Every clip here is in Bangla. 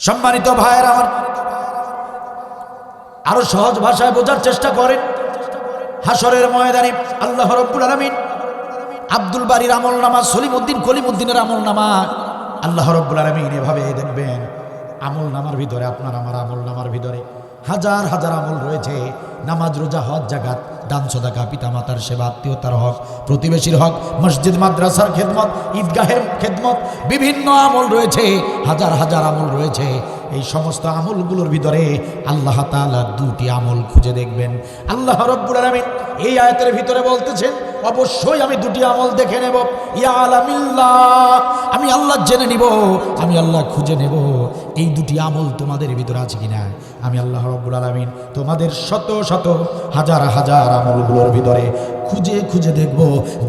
সম্মানিত ভাইয়েরা আমার, আরো সহজ ভাষায় বোঝার চেষ্টা করেন। হাসরের ময়দানে আল্লাহ রাব্বুল আলামিন আব্দুল বারীর আমলনামা, সলিমউদ্দিন কলিমউদ্দিনের আমলনামা আল্লাহ রাব্বুল আলামিন এভাবে দেখবেন। আমলনামার ভিতরে, আপনার আমার আমলনামার ভিতরে হাজার হাজার আমল রয়েছে। নামাজ, রোজা, হজ, যাকাত, দান, সাদাকা, পিতা মাতার সেবা, আত্মীয়তার হক, প্রতিবেশীর হক, মসজিদ মাদ্রাসার খেদমত, ঈদগাহের খেদমত, বিভিন্ন আমল রয়েছে, হাজার হাজার আমল রয়েছে। এই সমস্ত আমলগুলোর ভিতরে আল্লাহ তাআলা দুটি আমল খুঁজে দেখবেন। আল্লাহ রাব্বুল আলামিন এই আয়াতের ভিতরে বলতেছেন, অবশ্যই আমি দুটি আমল দেখে নেব। ইয়া আলামিল্লাহ, আমি আল্লাহ জেনে নিব, আমি আল্লাহ খুঁজে নেব এই দুটি আমল তোমাদের ভিতরে আছে কিনা। আমি আল্লাহ রাব্বুল আলামিন তোমাদের শত শত হাজার হাজার আমলগুলোর ভিতরে খুঁজে খুঁজে দেখব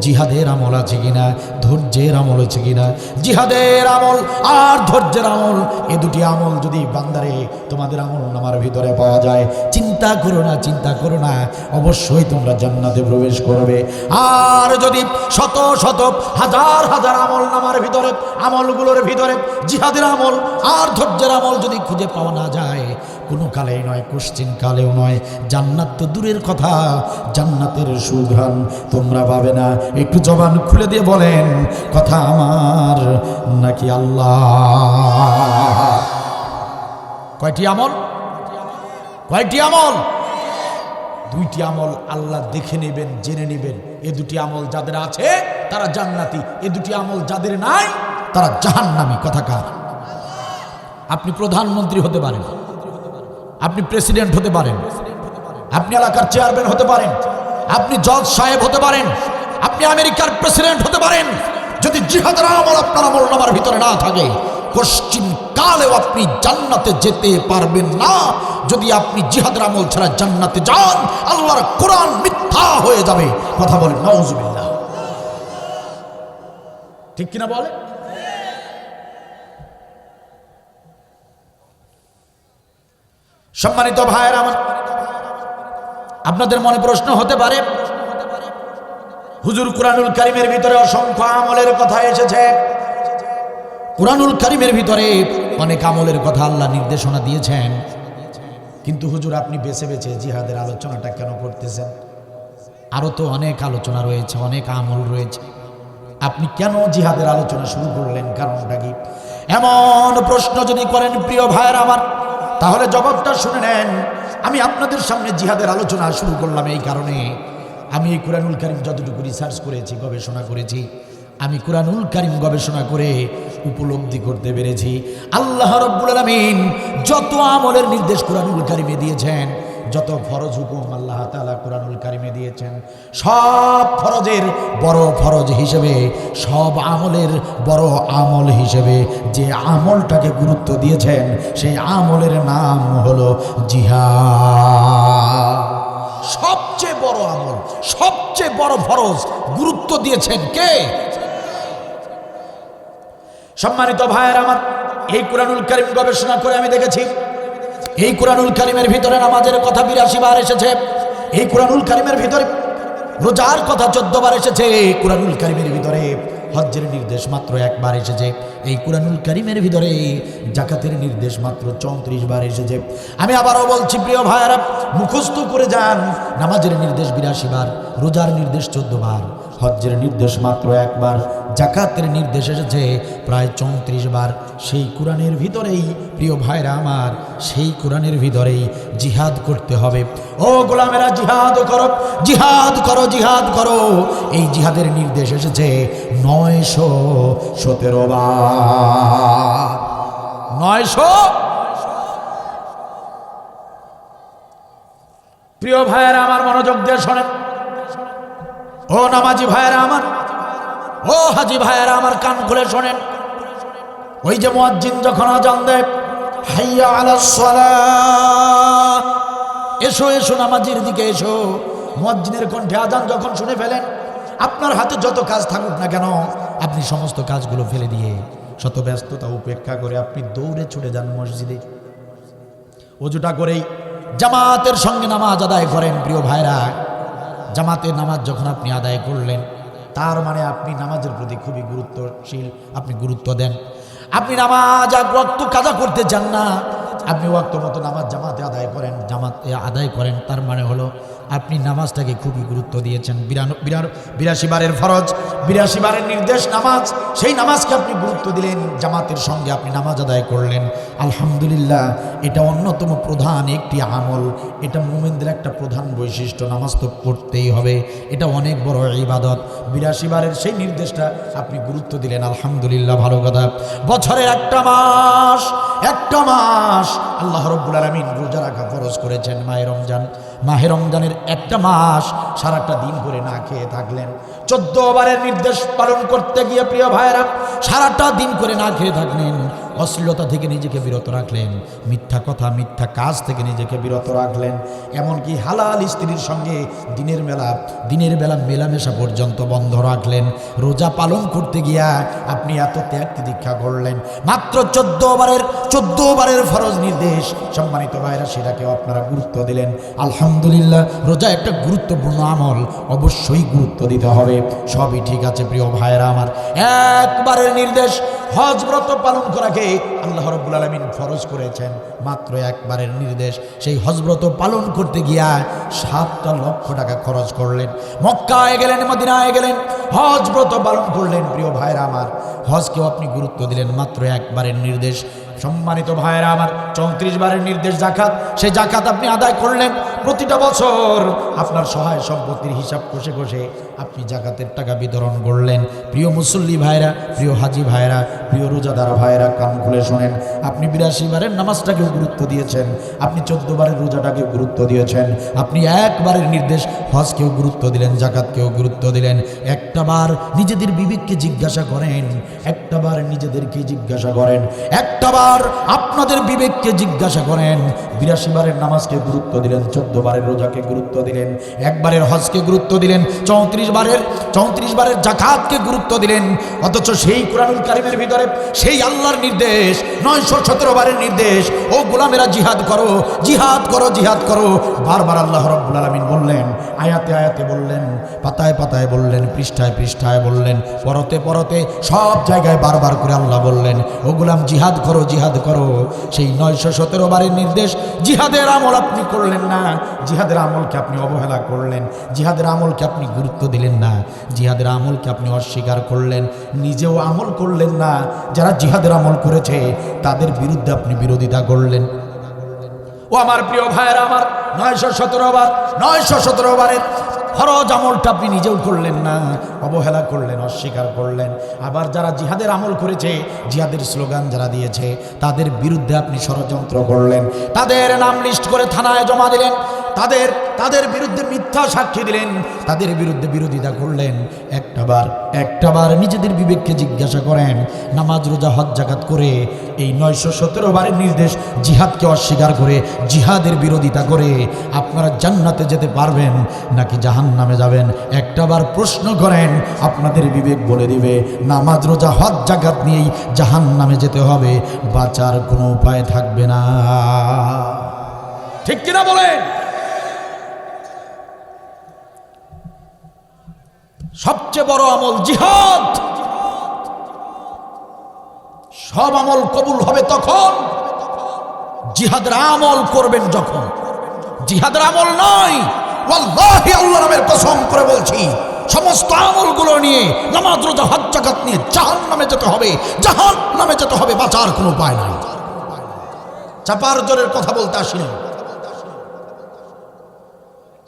জিহাদের আমল আছে কিনা, ধৈর্যের আমল আছে কিনা। জিহাদের আমল আর ধৈর্যের আমল, এই দুটি আমল যদি বান্দারে তোমাদের আমল নামার ভিতরে পাওয়া যায়, চিন্তা করো না, চিন্তা করো না, অবশ্যই তোমরা জান্নাতে প্রবেশ করবে। আর যদি শত শত হাজার হাজার আমল নামার ভিতরে, আমলগুলোর ভিতরে জিহাদের আমল আর ধৈর্যের আমল যদি খুঁজে পাওয়া না যায়, কোনো কালেই নয়, কোশ্চিন কালেও নয়, জান্নাত তো দূরের কথা, জান্নাতের সুঘ্রাণ তোমরা পাবে না। একটু জবান খুলে দিয়ে বলেন, কথা আমার নাকি আল্লাহ? কয়টি আমল? কয়টি আমল? দুইটি আমল আল্লাহ দেখে নেবেন, জেনে নেবেন। এ দুটি আমল যাদের আছে তারা জান্নাতি, এ দুটি আমল যাদের নাই তারা জাহান্নামী। কথাকার, আপনি প্রধানমন্ত্রী হতে পারেন, আপনি প্রেসিডেন্ট হতে পারেন, আপনি এলাকার চেয়ারম্যান হতে পারেন, আপনি জজ সাহেব হতে পারেন, আপনি আমেরিকার প্রেসিডেন্ট হতে পারেন, যদি জিহাদের আমল আপনার আমলনামার ভিতরে না থাকে, কোশ্চিন কালেও আপনি জান্নাতে যেতে পারবেন না। যদি আপনি জিহাদের আমল ছাড়া জান্নাতে যান, আল্লাহর কোরআন মিথ্যা হয়ে যাবে। কথা বলেন নাউজুবিল্লাহ, ঠিক কিনা বলে? সম্মানিত ভাইয়েরা আমার, আপনাদের মনে প্রশ্ন হতে পারে, হুজুর কুরআনুল কারীমের ভিতরে অসংখ্য আমলের কথা এসেছে, কুরআনুল কারীমের ভিতরে অনেক আমলের কথা আল্লাহ নির্দেশনা দিয়েছেন, কিন্তু হুজুর আপনি বেছে বেছে জিহাদের আলোচনাটা কেন করতেছেন? আরো তো অনেক আলোচনা রয়েছে, অনেক আমল রয়েছে, আপনি কেন জিহাদের আলোচনা শুরু করলেন? কারণটা কি? এমন প্রশ্ন যদি করেন প্রিয় ভাইয়েরা আমার, তাহলে জবাবটা শুনে নেন। আমি আপনাদের সামনে জিহাদের আলোচনা শুরু করলাম এই কারণে, আমি এই কুরআনুল কারীম যতটুকু রিসার্চ করেছি, গবেষণা করেছি, আমি কুরআনুল কারীম গবেষণা করে উপলব্ধি করতে পেরেছি আল্লাহ রাব্বুল আলামিন যত আমলের নির্দেশ কুরআনুল কারীমে দিয়েছেন, যত ফরজ হুকুম আল্লাহ তাআলা কুরআনুল কারীমে দিয়েছেন, সব ফরজের বড় ফরজ হিসেবে, সব আমলের বড় আমল হিসেবে যে আমলটাকে গুরুত্ব দিয়েছেন, সেই আমলের নাম হলো জিহাদ। সবচেয়ে বড় আমল, সবচেয়ে বড় ফরজ গুরুত্ব দিয়েছেন কে? সম্মানিত ভাইয়েরা আমার, এই কুরআনুল কারীম গবেষণা করে আমি দেখেছি, এই কুরআনুল কারীমের ভিতরে নামাজের কথা 82 বার এসেছে, এই কুরআনুল কারীমের ভিতরে রোজার কথা 14 বার এসেছে, এই কুরআনুল কারীমের ভিতরে হজ্জের নির্দেশ মাত্র 1 বার এসেছে, এই কুরআনুল কারীমের ভিতরে যাকাতের নির্দেশ মাত্র 34 বার এসেছে। আমি আবারও বলছি প্রিয় ভাইয়েরা, মুখস্থ করে যান, নামাজের নির্দেশ 82 বার, রোজার নির্দেশ 14 বার, হজ্জের নির্দেশ মাত্র 1 বার, যাকাতের নির্দেশ এসেছে প্রায় 34 বার। সেই কোরআনের ভিতরেই প্রিয় ভাইরা আমার, সেই কোরআনের ভিতরেই জিহাদ করতে হবে। ও গোলামেরা, জিহাদ করো, জিহাদ করো, জিহাদ করো। এই জিহাদের নির্দেশ এসেছে 917 বার। 900। প্রিয় ভাইয়েরা আমার, মনোযোগ দিয়ে শোনেন। ও নামাজি ভাইয়েরা আমার, ও হাজি ভাইয়েরা আমার, কান খুলে শোনেন। ওই যে মুয়াজ্জিন যখন আযান দেয়, হাইয়া আলাস সালাহ, এসো এসো নামাজির দিকে এসো, মুয়াজ্জিনের কণ্ঠে আযান যখন শুনে ফেলেন, আপনার হাতে যত কাজ থাকুক না কেন, আপনি সমস্ত কাজগুলো ফেলে দিয়ে, শত ব্যস্ততা উপেক্ষা করে আপনি দৌড়ে ছুটে যান মসজিদে, ওযুটা করেই জামাতের সঙ্গে নামাজ আদায় করেন। প্রিয় ভাইরা, জামাতের নামাজ যখন আপনি আদায় করলেন, তার মানে আপনি নামাজের প্রতি খুবই গুরুত্বশীল, আপনি গুরুত্ব দেন। আপনি নামাজ এক ওয়াক্ত কাজা করতে চান না, আপনি ওয়াক্ত মতো নামাজ জামাতে আদায় করেন, তার মানে হলো আপনি নামাজটাকে খুবই গুরুত্ব দিয়েছেন। 82 বারের ফরজ, 82 বারের নির্দেশ নামাজ, সেই নামাজকে আপনি গুরুত্ব দিলেন, জামাতের সঙ্গে আপনি নামাজ আদায় করলেন। আলহামদুলিল্লাহ, এটা অন্যতম প্রধান একটি আমল, এটা মুমিনদের একটা প্রধান বৈশিষ্ট্য। নামাজ তো পড়তেই হবে, এটা অনেক বড় ইবাদত। 82 বারের সেই নির্দেশটা আপনি গুরুত্ব দিলেন, আলহামদুলিল্লাহ, ভালো কথা। বছরের একটা মাস আল্লাহ রাব্বুল আলামিন রোজা রাখা ফরজ করেছেন, মাহে রমজানের একটা মাস সারাটা দিন করে না খেয়ে থাকলেন। 14 বারের নির্দেশ পালন করতে গিয়ে প্রিয় ভাইরা সারাটা দিন করে না খেয়ে থাকলেন। অশ্লীলতা থেকে নিজেকে বিরত রাখলেন, মিথ্যা কথা মিথ্যা কাজ থেকে নিজেকে বিরত রাখলেন, এমনকি হালাল স্ত্রীর সঙ্গে দিনের বেলা মেলামেশা পর্যন্ত বন্ধ রাখলেন। রোজা পালন করতে গিয়া আপনি এত ত্যাগ দীক্ষা করলেন। মাত্র 14 বারের ফরজ নির্দেশ, সম্মানিত ভাইরা, সেটাকেও আপনারা গুরুত্ব দিলেন। আলহামদুলিল্লাহ, রোজা একটা গুরুত্বপূর্ণ আমল, অবশ্যই গুরুত্ব দিতে হবে। সবই ঠিক আছে প্রিয় ভাইরা আমার। একবারের নির্দেশ হজ ব্রত পালন করাকে আল্লাহ রাব্বুল আলামিন ফরজ করেছেন, মাত্র একবারের নির্দেশ। সেই হজ ব্রত পালন করতে গিয়া 7 লক্ষ টাকা খরচ করলেন। মক্কায় গেলেন, মদিনায় গেলেন, হজ ব্রত পালন করলেন। প্রিয় ভাইরা আমার, হজকেও আপনি গুরুত্ব দিলেন, মাত্র একবারের নির্দেশ। সম্মানিত ভাইরা আমার, 34 বারের নির্দেশ জাকাত, সেই জাকাত আপনি আদায় করলেন। প্রতিটা বছর আপনার সহায় সম্পত্তির হিসাব কষে আপনি জাকাতের টাকা বিতরণ করলেন। প্রিয় মুসল্লি ভাইরা, প্রিয় হাজি ভাইরা, প্রিয় রোজাদার ভাইরা, কান খুলে শোনেন, আপনি 82 বারের নামাজটাকেও গুরুত্ব দিয়েছেন, আপনি 14 বারের রোজাটাকেও গুরুত্ব দিয়েছেন, আপনি একবারের নির্দেশ হজকেও গুরুত্ব দিলেন, জাকাতকেও গুরুত্ব দিলেন। একটাবার নিজেদের বিবেককে জিজ্ঞাসা করেন, একটাবার নিজেদেরকে জিজ্ঞাসা করেন, একটাবার আপনাদের বিবেককে জিজ্ঞাসা করেন। 82 বারের নামাজকে গুরুত্ব দিলেন, 14 বারের রোজাকে গুরুত্ব দিলেন, একবারের হজকে গুরুত্ব দিলেন, 34 বারের জাকাতকে গুরুত্ব দিলেন। অথচ সেই কুরআনুল কারীমের ভিতরে সেই আল্লাহর নির্দেশ, 917 বারের নির্দেশ, ও গোলামেরা জিহাদ করো, জিহাদ করো, জিহাদ করো, বারবার আল্লাহ রাব্বুল আলামিন বললেন, আয়াতে আয়াতে বললেন, পাতায় পাতায় বললেন, পৃষ্ঠায় পৃষ্ঠায় বললেন, পরতে সব জায়গায় বারবার করে আল্লাহ বললেন, ও গোলাম জিহাদ করো, জিহাদ করো। সেই 917 বারের নির্দেশ, জিহাদের আমল আপনি করলেন না, জিহাদের আমলকে আপনি অবহেলা করলেন, জিহাদের আমলকে আপনি গুরুত্ব দিলেন না, জিহাদের আমলকে আপনি অস্বীকার করলেন, নিজেও আমল করলেন না। যারা জিহাদের আমল করেছে তাদের বিরুদ্ধে আপনি বিরোধিতা করলেন। ও আমার প্রিয় ভাইয়েরা আমার, 917 বারের ফরজ আমলটা আপনি নিজেও করলেন না, অবহেলা করলেন, অস্বীকার করলেন। আবার যারা জিহাদের আমল করেছে, জিহাদের স্লোগান যারা দিয়েছে, তাদের বিরুদ্ধে আপনি ষড়যন্ত্র করলেন, তাদের নাম লিস্ট করে থানায় জমা দিলেন, তাদের বিরুদ্ধে মিথ্যা সাক্ষী দিলেন, তাদের বিরুদ্ধে বিরোধিতা করলেন। একটাবার নিজেদের বিবেককে জিজ্ঞাসা করেন, নামাজ রোজা হজ জাকাত করে এই 917 বারের নির্দেশ জিহাদকে অস্বীকার করে, জিহাদের বিরোধিতা করে আপনারা জান্নাতে যেতে পারবেন নাকি জাহান্নামে যাবেন? একটাবার প্রশ্ন করেন, আপনাদের বিবেক বলে দিবে নামাজ রোজা হজ জাকাত নিয়েই জাহান্নামে যেতে হবে, বাঁচার কোনো উপায় থাকবে না। ঠিক কিনা বলেন? সবচেয়ে বড় আমল জিহাদ। সব আমল কবুল হবে তখন জিহাদের আমল করবেন যখন। জিহাদের আমল নয়, ওয়াল্লাহি আল্লাহর নামের কসম করে বলছি, সমস্ত আমলগুলো নিয়ে, নামাজ রোজা হজ জাকাত নিয়ে জাহান্নামে যেতে হবে, জাহান্নামে যেতে হবে, বাঁচার কোনো উপায় নাই। চাপার জোরের কথা বলতে আসিনি।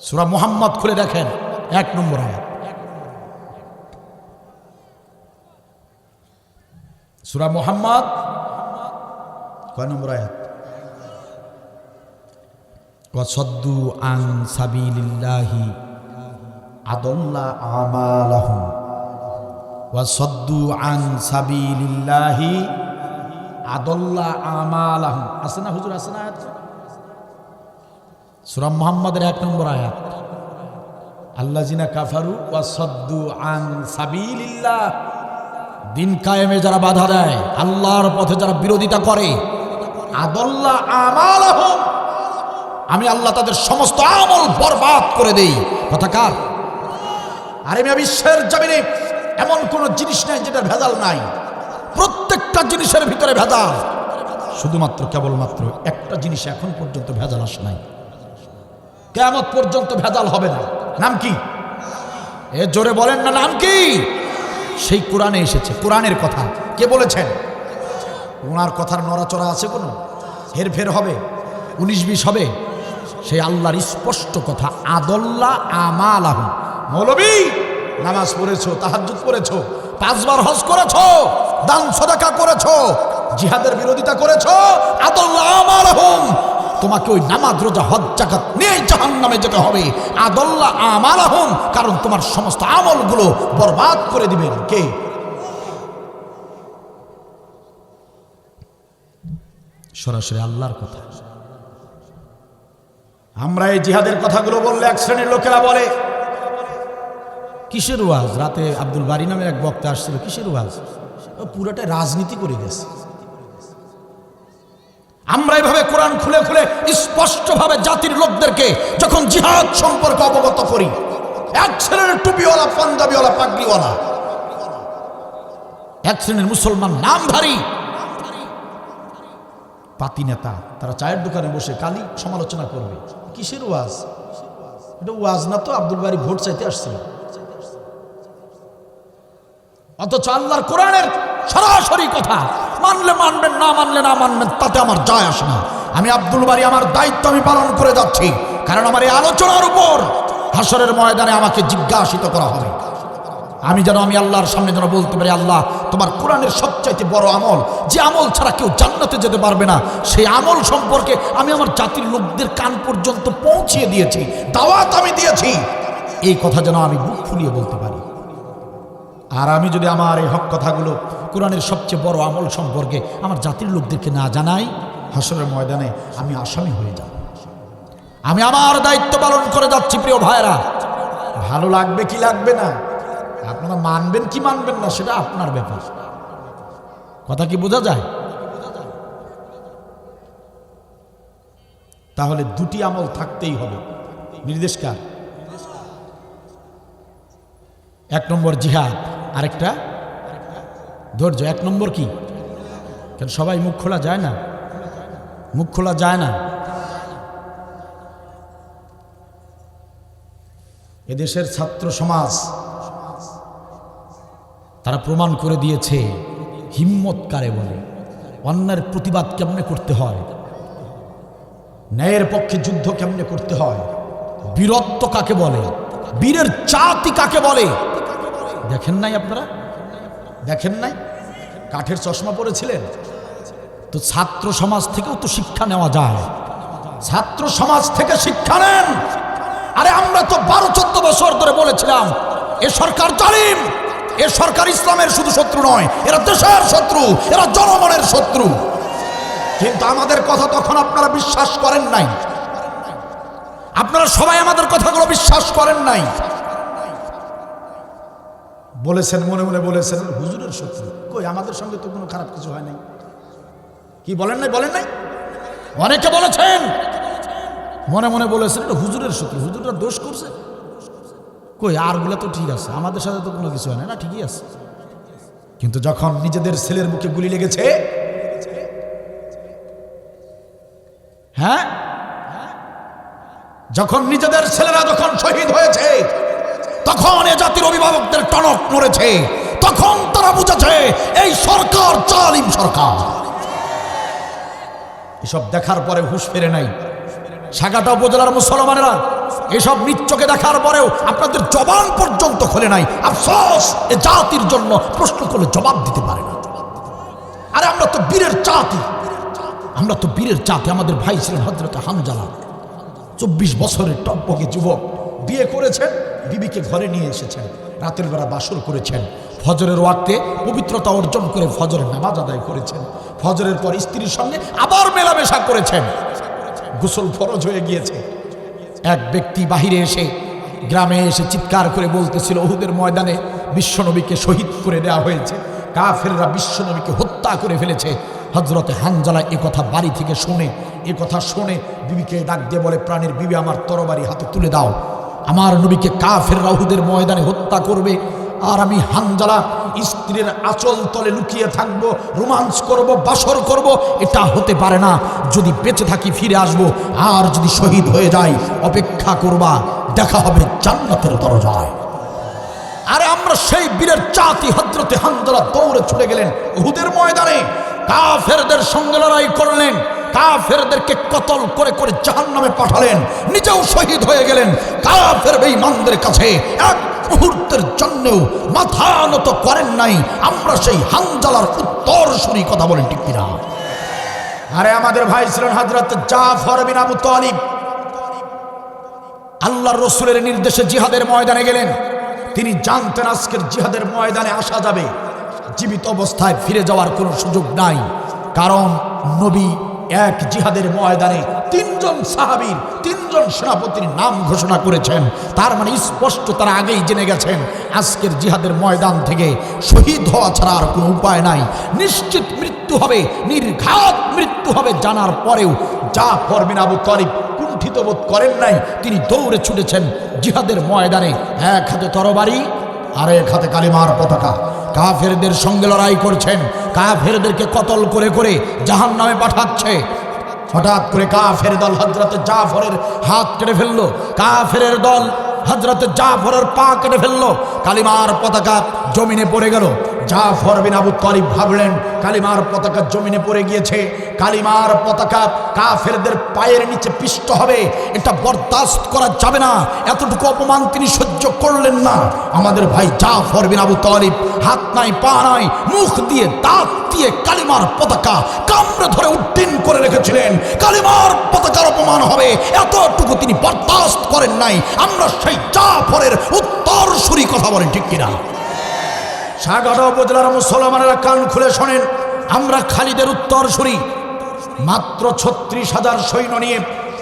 সূরা মুহাম্মদ খুলে দেখেন, 1 নম্বর আয়াত। সূরা মুহাম্মদ কয় নম্বর আয়াত? ওয়াসাদ্দু আন সাবিলিল্লাহি আদাল্লা আমালাহুম, ওয়াসাদ্দু আন সাবিলিল্লাহি আদাল্লা আমালাহুম। আছে না হুজুর? আছে না আয়াত? সূরা মুহাম্মদের 1 নম্বর আয়াত। আল্লাযিনা কাফারু ওয়াসাদ্দু আন সাবিলিল্লাহ, দিন কায়েমে যারা বাধা দেয়, আল্লাহর পথে যারা বিরোধিতা করে, আদাল্লা আমালাহুম, আমি আল্লাহ তাদের সমস্ত আমল বরবাদ করে দেই। কথা কার? আরে মিয়া, বিশ্বের জমিনে এমন কোন জিনিস নাই যেটার ভেজাল নাই। প্রত্যেকটা জিনিসের ভিতরে ভেজাল। শুধুমাত্র কেবলমাত্র একটা জিনিস এখন পর্যন্ত ভেজাল আসে নাই, কিয়ামত পর্যন্ত ভেজাল হবে না। নাম কি? এ জোরে বলেন না, নাম কি? সেই কোরআনে এসেছে, কোরআনের কথা। কে বলেছেন? ওনার কথার নড়াচড়া আছে কোনো? হেরফের হবে? 19-20 হবে? সেই আল্লাহর স্পষ্ট কথা, আদল্লা আমালাহু। মৌলবী নামাজ পড়েছো, তাহাজ্জুদ পড়েছো, 5 বার হজ করেছো, দান সদাকা করেছো, জিহাদের বিরোধিতা করেছো, আদল্লা আমালাহুম, তোমাকে ওই নামাজ রোজা হজ জাকাত নিয়ে জাহান্নামে যেতে হবে। আদল্লা আমালাহুম, কারণ তোমার সমস্ত আমলগুলো বরবাদ করে দিবেন কে? সরাসরি আল্লাহর কথা। আমরা এই জিহাদের কথাগুলো বললে এক শ্রেণীর লোকেরা বলে কিসের ওয়াজ? রাতে আব্দুল বারী নামের এক বক্তা আসছিল, কিসের ওয়াজ? ও পুরোটাই রাজনীতি করে গেছে। আমরা এইভাবে কোরআন খুলে খুলে স্পষ্টভাবে জাতির লোকদেরকে যখন জিহাদ সম্পর্কে অবগত করি, এক শ্রেণীর টুপিওয়ালা, পাঞ্জাবিওয়ালা, পাগড়িওয়ালা, এক শ্রেণীর মুসলমান নামধারী পাতি নেতা, তারা চায়ের দোকানে বসে কালি সমালোচনা করবে। কিসের ওয়াজ? এটা ওয়াজ না তো, আব্দুল বারী ভোট চাইতে আসছিল। অথচ আল্লাহর কোরআনের সরাসরি কথা, মানলে মানবেন, না মানলে না মানবেন, তাতে আমার যায় আসে না। আমি আব্দুল বারী আমার দায়িত্ব আমি পালন করে যাচ্ছি, কারণ আমার এই আলোচনার উপর হাসরের ময়দানে আমাকে জিজ্ঞাসিত করা হবে। আমি যেন আমি আল্লাহর সামনে যেন বলতে পারি, আল্লাহ তোমার কোরআনের সবচাইতে বড় আমল, যে আমল ছাড়া কেউ জান্নাতে যেতে পারবে না, সেই আমল সম্পর্কে আমি আমার জাতির লোকদের কান পর্যন্ত পৌঁছিয়ে দিয়েছি, দাওয়াত আমি দিয়েছি। এই কথা যেন আমি বুক ফুলিয়ে বলতে পারি। আর আমি যদি আমার এই হক কথাগুলো, কোরআনের সবচেয়ে বড় আমল সম্পর্কে আমার জাতির লোকদেরকে না জানাই, হাসরের ময়দানে আমি আসামি হয়ে যাব। আমি আমার দায়িত্ব পালন করে যাচ্ছি। প্রিয় ভাইরা, ভালো লাগবে কি লাগবে না, আপনারা মানবেন কি মানবেন না, সেটা আপনার ব্যাপার। কথা কি বোঝা যায়? তাহলে দুটি আমল থাকতেই হবে। নির্দেশ কার? 1 নম্বর জিহাদ, আরেকটা ধৈর্য। 1 নম্বর কি? কেন সবাই মুখ খোলা যায় না? মুখ খোলা যায় না। এদেশের ছাত্র সমাজ তারা প্রমাণ করে দিয়েছে হিম্মত কারে বলে, অন্যায়ের প্রতিবাদ কেমনে করতে হয়, ন্যায়ের পক্ষে যুদ্ধ কেমনে করতে হয়, বীরত্ব কাকে বলে, বীরের জাতি কাকে বলে। দেখেন নাই আপনারা? দেখেন নাই? কাঠের চশমা পরেছিলেন তো? ছাত্র সমাজ থেকেও তো শিক্ষা নেওয়া যায়। ছাত্র সমাজ থেকে শিক্ষা নেন। আরে আমরা তো 12-14 বছর ধরে বলেছিলাম এ সরকার জালিম, এ সরকার ইসলামের শুধু শত্রু নয়, এরা দেশের শত্রু, এরা জনগণের শত্রু। কিন্তু আমাদের কথা তখন আপনারা বিশ্বাস করেন নাই। আপনারা সবাই আমাদের কথাগুলো বিশ্বাস করেন নাই। বলেছেন, মনে মনে বলেছেন হুজুরের শত্রু। কই, আমাদের সঙ্গে তো কোনো খারাপ কিছু হয় নাই। কি বলেন নাই? বলেন নাই? অনেকে বলেছেন, মনে মনে বলেছেন এটা হুজুরের শত্রু, হুজুররা দোষ করছে। কই, আরগুলো তো ঠিক আছে, আমাদের সাথে তো কোনো কিছু হয় না, ঠিকই আছে। কিন্তু যখন নিজেদের ছেলের মুখে গুলি লেগেছে, হ্যাঁ, যখন নিজেদের ছেলেরা যখন শহীদ হয়েছে, তখন এ জাতির অভিভাবকদের টনক নড়েছে। তখন তারা বুঝেছে এই সরকার জালিম সরকার। এসব দেখার পরে হুঁশ ফেরে নাই। সাগাটা উপজেলার মুসলমানেরা এসব নিচ্চকে দেখার পরেও আপনাদের জবান পর্যন্ত খোলে নাই। আফসোস, এ জাতির জন্য প্রশ্ন করলে জবাব দিতে পারে না। আরে আমরা তো বীরের জাতি, আমরা তো বীরের জাতি। আমাদের ভাই ছিলেন হযরত হামজালা, 24 বছরের টকবকে যুবক, বিয়ে করেছেন, বিবিকে ঘরে নিয়ে এসেছেন, রাতের বেলা বাসর করেছেন, ফজরের ওয়াক্তে পবিত্রতা অর্জন করে ফজরের নামাজ আদায় করেছেন, ফজরের পর স্ত্রীর সঙ্গে আবার মেলামেশা করেছেন, গোসল ফরজ হয়ে গিয়েছে। এক ব্যক্তি বাহিরে এসে, গ্রামে এসে চিৎকার করে বলতেছিল উহুদের ময়দানে বিশ্বনবীকে শহীদ করে দেওয়া হয়েছে, কাফেররা বিশ্বনবীকে হত্যা করে ফেলেছে। হযরতে হানজালা এ কথা বাড়ি থেকে শুনে, এ কথা শুনে বিবিকে ডাক দিয়ে বলে, প্রাণের বিবি, আমার তরবারি হাতে তুলে দাও, আমার নবীকে কাফেররা উহুদের ময়দানে হত্যা করবে, আর আমি হানজালা স্ত্রীর আঁচল তলে লুকিয়ে থাকব, রোমান্স করব, বাসর করব, এটা হতে পারে না। যদি বেঁচে থাকি ফিরে আসব, আর যদি শহীদ হয়ে যাই অপেক্ষা করবা, দেখা হবে জান্নাতের দরজায়। আরে আমরা সেই বীরের জাতি হযরতে হানজালা দৌড়ে ছুটে গেলেন উহুদের ময়দানে, কাফেরদের সঙ্গে লড়াই করলেন, কাফেরদেরকে কতল করে করে জাহান্নামে পাঠালেন, নিজেও শহীদ হয়ে গেলেন। কাফের বেঈমানদের কাছে এক মুহূর্তের জন্যও মাথা নত করেন নাই। আমরা সেই হানজালার উত্তরসূরি, কথা বলেন ঠিক কিনা? আরে আমাদের ভাই ছিলেন হযরত জাফর বিন আবু তালিব। আল্লাহর রাসূলের নির্দেশে জিহাদের ময়দানে গেলেন। তিনি জানতেন আজকের জিহাদের ময়দানে আসা যাবে, জীবিত অবস্থায় ফিরে যাওয়ার কোনো সুযোগ নাই। কারণ নবী এক জিহাদের ময়দানে তিনজন সাহাবীর, তিনজন সেনাপতির নাম ঘোষণা করেছেন। তার মানে স্পষ্ট তারা আগেই জেনে গেছেন আজকের জিহাদের ময়দান থেকে শহীদ হওয়া ছাড়া আর কোনো উপায় নাই, নিশ্চিত মৃত্যু হবে, নির্ঘাত মৃত্যু হবে জানার পরেও জাফর বিন আবু তালিব কুণ্ঠিত বোধ করেন নাই। তিনি দৌড়ে ছুটেছেন জিহাদের ময়দানে, এক হাতে তরবারি আর এক হাতে কালিমার পতাকা। কাফেরদের সঙ্গে লড়াই করছেন, কাফেরদেরকে কতল করে করে জাহান্নামে পাঠাচ্ছে। হঠাৎ করে কাফের দল হযরতে জাফরের হাত কেটে ফেললো, কাফেরের দল হযরতে জাফরের পা কেটে ফেললো, কালিমার পতাকা জমিনে পড়ে গেল। জাফর বিন আবু তালিব ভাবলেন কালিমার পতাকা জমিনে পড়ে গিয়েছে, কালিমার পতাকা কাফেরদের পায়ের নিচে পিষ্ট হবে, এটা বরদাস্ত করা যাবে না। এতটুকু অপমান তিনি সহ্য করলেন না। আমাদের ভাই জাফর বিন আবু তালিব হাত নাই, পা নাই, মুখ দিয়ে দাঁত দিয়ে কালিমার পতাকা কামড়ে ধরে উড্ডীন করে রেখেছিলেন। কালিমার পতাকার অপমান হবে এতটুকু তিনি বরদাস্ত করেন নাই। আমরা সেই জাফরের উত্তরসূরি, কথা বলেন ঠিক কিনা? সাগাড়া উপজেলার মুসলমানেরা কান খুলে শোনেন, আমরা খালিদের উত্তরসূরি। মাত্র 36,000 সৈন্য নিয়ে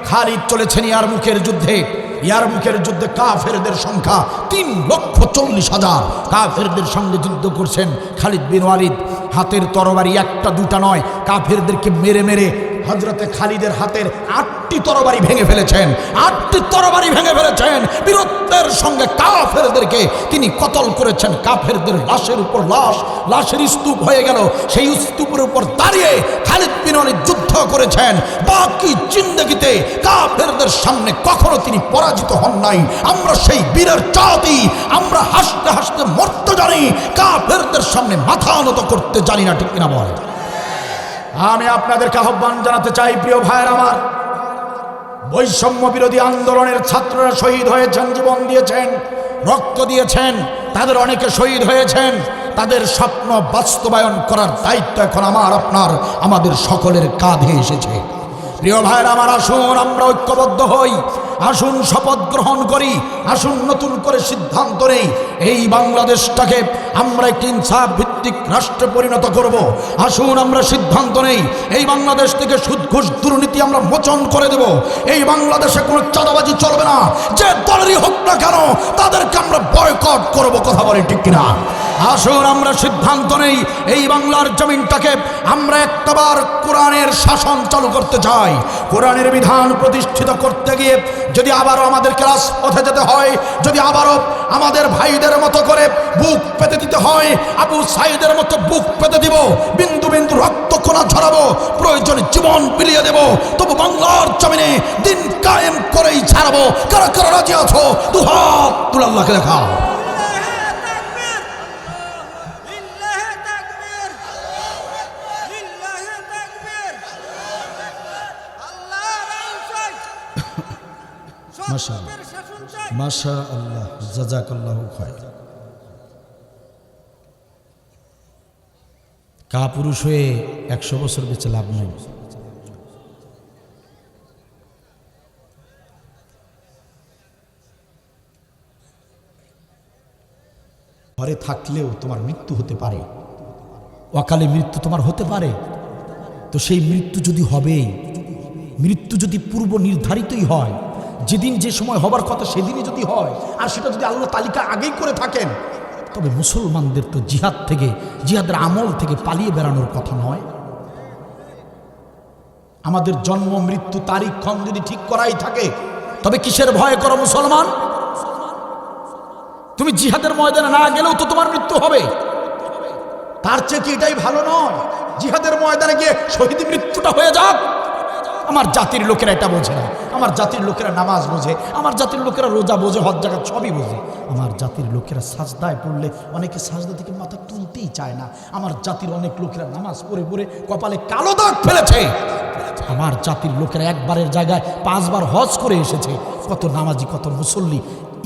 খালিদ চলেছেন ইয়ারমুকের যুদ্ধে। ইয়ারমুকের যুদ্ধে কাফেরদের সংখ্যা 3,40,000। কাফেরদের সঙ্গে যুদ্ধ করছেন খালিদ বিন ওয়ালিদ। হাতের তরবারি একটা দুটা নয়, কাফেরদেরকে মেরে মেরে হযরতে খালিদের হাতের 8টি তরবারি ভেঙে ফেলেছেন, 8টি তরবারি ভেঙে ফেলেছেন। বীরত্বের সঙ্গে কাফেরদেরকে তিনি কতল করেছেন। কাফেরদের লাশের উপর লাশ, লাশের স্তূপ হয়ে গেল। সেই স্তূপের উপর দাঁড়িয়ে খালিদ বিন ওয়ালিদ যুদ্ধ করেছেন। বাকি জিন্দেগিতে কাফেরদের সামনে কখনো তিনি পরাজিত হন নাই। আমরা সেই বীরের জাতি, আমরা হাসতে হাসতে মরতে জানি, কাফেরদের সামনে মাথা নত করতে জানি না, ঠিক কিনা বল? আমি আপনাদেরকে আহ্বান জানাতে চাই, প্রিয় ভাইয়ের আমার, বৈষম্য বিরোধী আন্দোলনের ছাত্ররা শহীদ হয়েছেন, জীবন দিয়েছেন, রক্ত দিয়েছেন, তাদের অনেকে শহীদ হয়েছেন। তাদের স্বপ্ন বাস্তবায়ন করার দায়িত্ব এখন আমার, আপনার, আমাদের সকলের কাঁধে এসেছে। প্রিয় ভাইয়ের আমার, আসুন আমরা ঐক্যবদ্ধ হই, আসুন শপথ গ্রহণ করি, আসুন নতুন করে সিদ্ধান্ত নেই। এই বাংলাদেশটাকে আমরা একটি ইনসাফ ভিত্তিক রাষ্ট্রে পরিণত করব। আসুন আমরা সিদ্ধান্ত নেই, এই বাংলাদেশ থেকে সুদ ঘুষ দুর্নীতি আমরা মোচন করে দেব। এই বাংলাদেশে কোনো চাঁদাবাজি চলবে না, যে দলেরই হোক না কেন তাদেরকে আমরা বয়কট করব, কথা বলে ঠিক কিনা? আসুন আমরা সিদ্ধান্ত নেই, এই বাংলার জমিনটাকে আমরা একটাবার কোরআনের শাসন চালু করতে চাই। কোরআনের বিধান প্রতিষ্ঠিত করতে গিয়ে যদি আবারও আমাদেরকে রাজপথে যেতে হয়, যদি আবারও আমাদের ভাইদের মতো করে বুক পেতে দিতে হয়, আবু সাইদের মতো বুক পেতে দিব, বিন্দু বিন্দু রক্তকণা ঝরাবো, প্রয়োজনে জীবন বিলিয়ে দেব, তবু বাংলার জমিনে দিন কায়েম করেই ছাড়বো। কারা কারা রাজি আছো? দুহাত তুলে আল্লাহকে দেখাও। মাশাআল্লাহ, জাযাকাল্লাহু খায়র। কাপুরুষ হয়ে 100 বছর বেঁচে লাভ নাই। ঘরে থাকলেও তোমার মৃত্যু হতে পারে, অকালে মৃত্যু তোমার হতে পারে। তো সেই মৃত্যু যদি হবেই, মৃত্যু যদি পূর্ব নির্ধারিতই হয়, যেদিন যে সময় হবার কথা সেদিনই যদি হয়, আর সেটা যদি আল্লাহ তালিকা আগেই করে থাকেন, তবে মুসলমানদের তো জিহাদ থেকে, জিহাদের আমল থেকে পালিয়ে বেড়ানোর কথা নয়। আমাদের জন্ম মৃত্যু তারিখক্ষণ যদি ঠিক করাই থাকে, তবে কিসের ভয় করো মুসলমান? তুমি জিহাদের ময়দানে না গেলেও তো তোমার মৃত্যু হবে। তার চেয়ে কি এটাই ভালো নয় জিহাদের ময়দানে গিয়ে শহীদ মৃত্যুটা হয়ে যাক? আমার জাতির লোকেরা এটা বোঝে না। আমার জাতির লোকেরা নামাজ বোঝে, আমার জাতির লোকেরা রোজা বোঝে, হজ জাকাত সবই বোঝে। আমার জাতির লোকেরা সাজদায় পড়লে অনেকে সাজদা থেকে মাথা তুলতেই চায় না। আমার জাতির অনেক লোকেরা নামাজ পড়ে পড়ে কপালে কালো দাগ ফেলেছে। আমার জাতির লোকেরা একবারের জায়গায় 5 বার হজ করে এসেছে। কত নামাজি, কত মুসল্লি।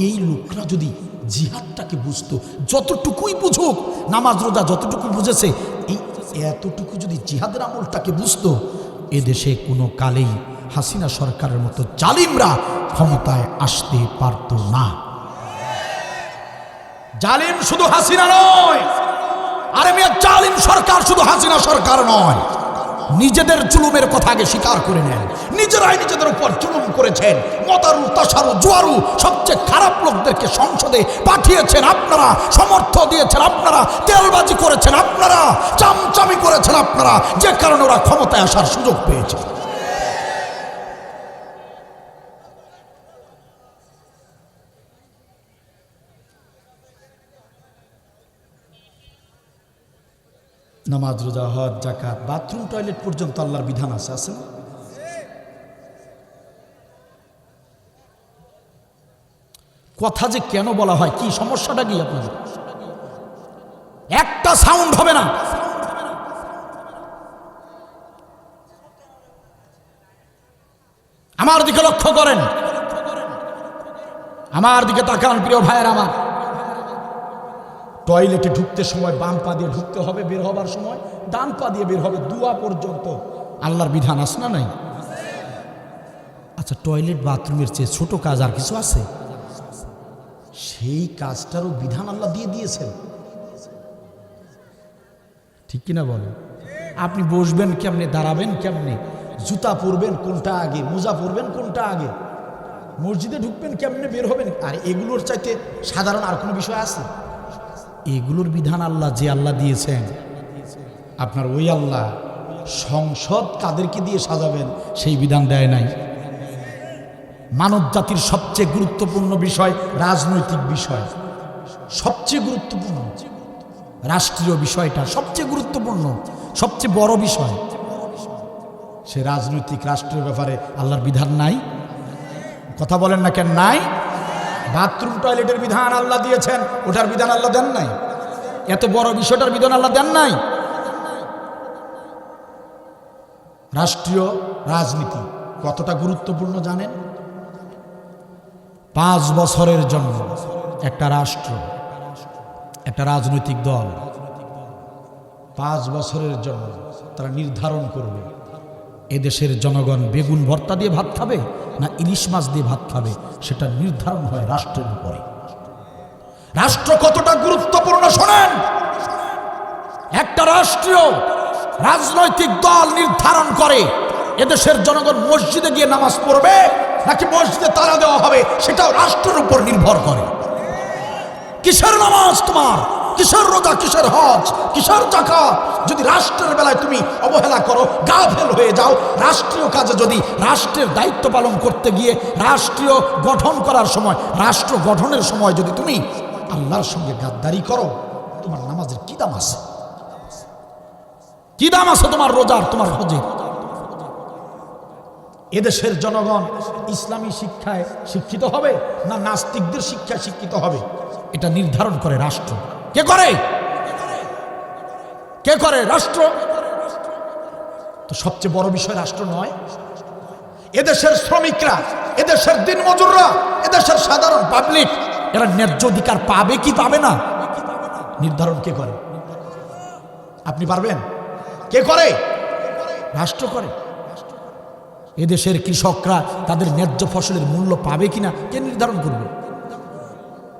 এই লোকরা যদি জিহাদটাকে বুঝতো, যতটুকুই বুঝুক, নামাজ রোজা যতটুকু বুঝেছে, এই এতটুকু যদি জিহাদের আমলটাকে বুঝতো, এদেশে কোনো কালেই হাসিনা সরকারের মতো জালিমরা ক্ষমতায় আসতে পারত না। জালিম শুধু হাসিনা নয়, আরে মেয়ে জালিম সরকার শুধু হাসিনা সরকার নয়। নিজেদের জুলুমের কথা আগে স্বীকার করে নেন। নিজেরাই নিজেদের উপর জুলুম করেছেন। মতারু, তাসারু, জোয়ারু সবচেয়ে খারাপ লোকদেরকে সংসদে পাঠিয়েছেন আপনারা, সমর্থ দিয়েছেন আপনারা, তেলবাজি করেছেন আপনারা, চামচামি করেছেন আপনারা, যে কারণে ওরা ক্ষমতায় আসার সুযোগ পেয়েছে। নামাজ রোজা হজ জাকাত বাথরুম টয়লেট পর্যন্ত আল্লাহর বিধান আছে, আছে না? কথা যে কেন বলা হয়, কি সমস্যাটা কি আপনাদের? একটা সাউন্ড হবে না। আমার দিকে লক্ষ্য করেন, আমার দিকে তাকান প্রিয় ভাইয়ের আমার। টয়লেটে ঢুকতে সময় বাম পা দিয়ে ঢুকতে হবে, বের হবার সময় ডান পা দিয়ে বের হবে, দুয়া পর্যন্ত আল্লাহর বিধান আছে না নাই? আচ্ছা, টয়লেট বাথরুমের চেয়ে ছোট কাজ আর কিছু আছে? সেই কাজটারও বিধান আল্লাহ দিয়ে দিয়েছেন, ঠিক কিনা বলেন? আপনি বসবেন কেমনে, দাঁড়াবেন কেমনে, জুতা পরবেন কোনটা আগে, মোজা পরবেন কোনটা আগে, মসজিদে ঢুকবেন কেমনে, বের হবেন, আর এগুলোর চাইতে সাধারণ আর কোনো বিষয় আছে? এগুলোর বিধান আল্লাহ যে আল্লাহ দিয়েছেন, আপনার ওই আল্লাহ সংসদ কাদেরকে দিয়ে সাজাবেন সেই বিধান দেয় নাই। মানব জাতির সবচেয়ে গুরুত্বপূর্ণ বিষয় রাজনৈতিক বিষয়, সবচেয়ে গুরুত্বপূর্ণ রাষ্ট্রীয় বিষয়টা সবচেয়ে গুরুত্বপূর্ণ, সবচেয়ে বড় বিষয়। সে রাজনৈতিক রাষ্ট্রীয় ব্যাপারে আল্লাহর বিধান নাই? কথা বলেন না কেন নাই? বাথরুম টয়লেটের বিধান আল্লাহ দিয়েছেন, ওটার বিধান আল্লাহ দেন নাই? এত বড় বিষয়টার বিধান আল্লাহ দেন নাই? রাষ্ট্রীয় রাজনীতি কতটা গুরুত্বপূর্ণ জানেন? 5 বছরের জন্য একটা রাষ্ট্র, একটা রাজনৈতিক দল 5 বছরের জন্য তারা নির্ধারণ করবে এদেশের জনগণ বেগুন ভর্তা দিয়ে ভাত খাবে না ইলিশ মাছ দিয়ে ভাত খাবে। সেটা নির্ধারণ হয় রাষ্ট্রের উপরে। রাষ্ট্র কতটা গুরুত্বপূর্ণ শোনেন। একটা রাষ্ট্রীয় রাজনৈতিক দল নির্ধারণ করে এদেশের জনগণ মসজিদে গিয়ে নামাজ পড়বে নাকি মসজিদে তালা দেওয়া হবে, সেটাও রাষ্ট্রের উপর নির্ভর করে। কিসের নামাজ তোমার, কিসের রোজা, কিসের হজ, কিসের জাকাত, যদি রাষ্ট্রের বেলায় তুমি অবহেলা করো, গাফেল হয়ে যাও, রাষ্ট্রীয় কাজে যদি রাষ্ট্রের দায়িত্ব পালন করতে গিয়ে রাষ্ট্রীয় গঠন করার সময়, রাষ্ট্র গঠনের সময় যদি তুমি আল্লাহর সঙ্গে গাদ্দারি করো, তোমার নামাজের কি দাম আছে? কি দাম আছে তোমার রোজার, তোমার হজের? এদেশের জনগণ ইসলামী শিক্ষায় শিক্ষিত হবে না নাস্তিকদের শিক্ষায় শিক্ষিত হবে, এটা নির্ধারণ করে রাষ্ট্র। কে করে? কে করে? রাষ্ট্র। তো সবচেয়ে বড় বিষয় রাষ্ট্র নয়? এদেশের শ্রমিকরা, এদেশের দিনমজুররা, এদেশের সাধারণ পাবলিক, এরা ন্যায্য অধিকার পাবে কি পাবে না, নির্ধারণ কে করে? আপনি পারবেন? কে করে? রাষ্ট্র করে। এদেশের কৃষকরা তাদের ন্যায্য ফসলের মূল্য পাবে কিনা কে নির্ধারণ করবে?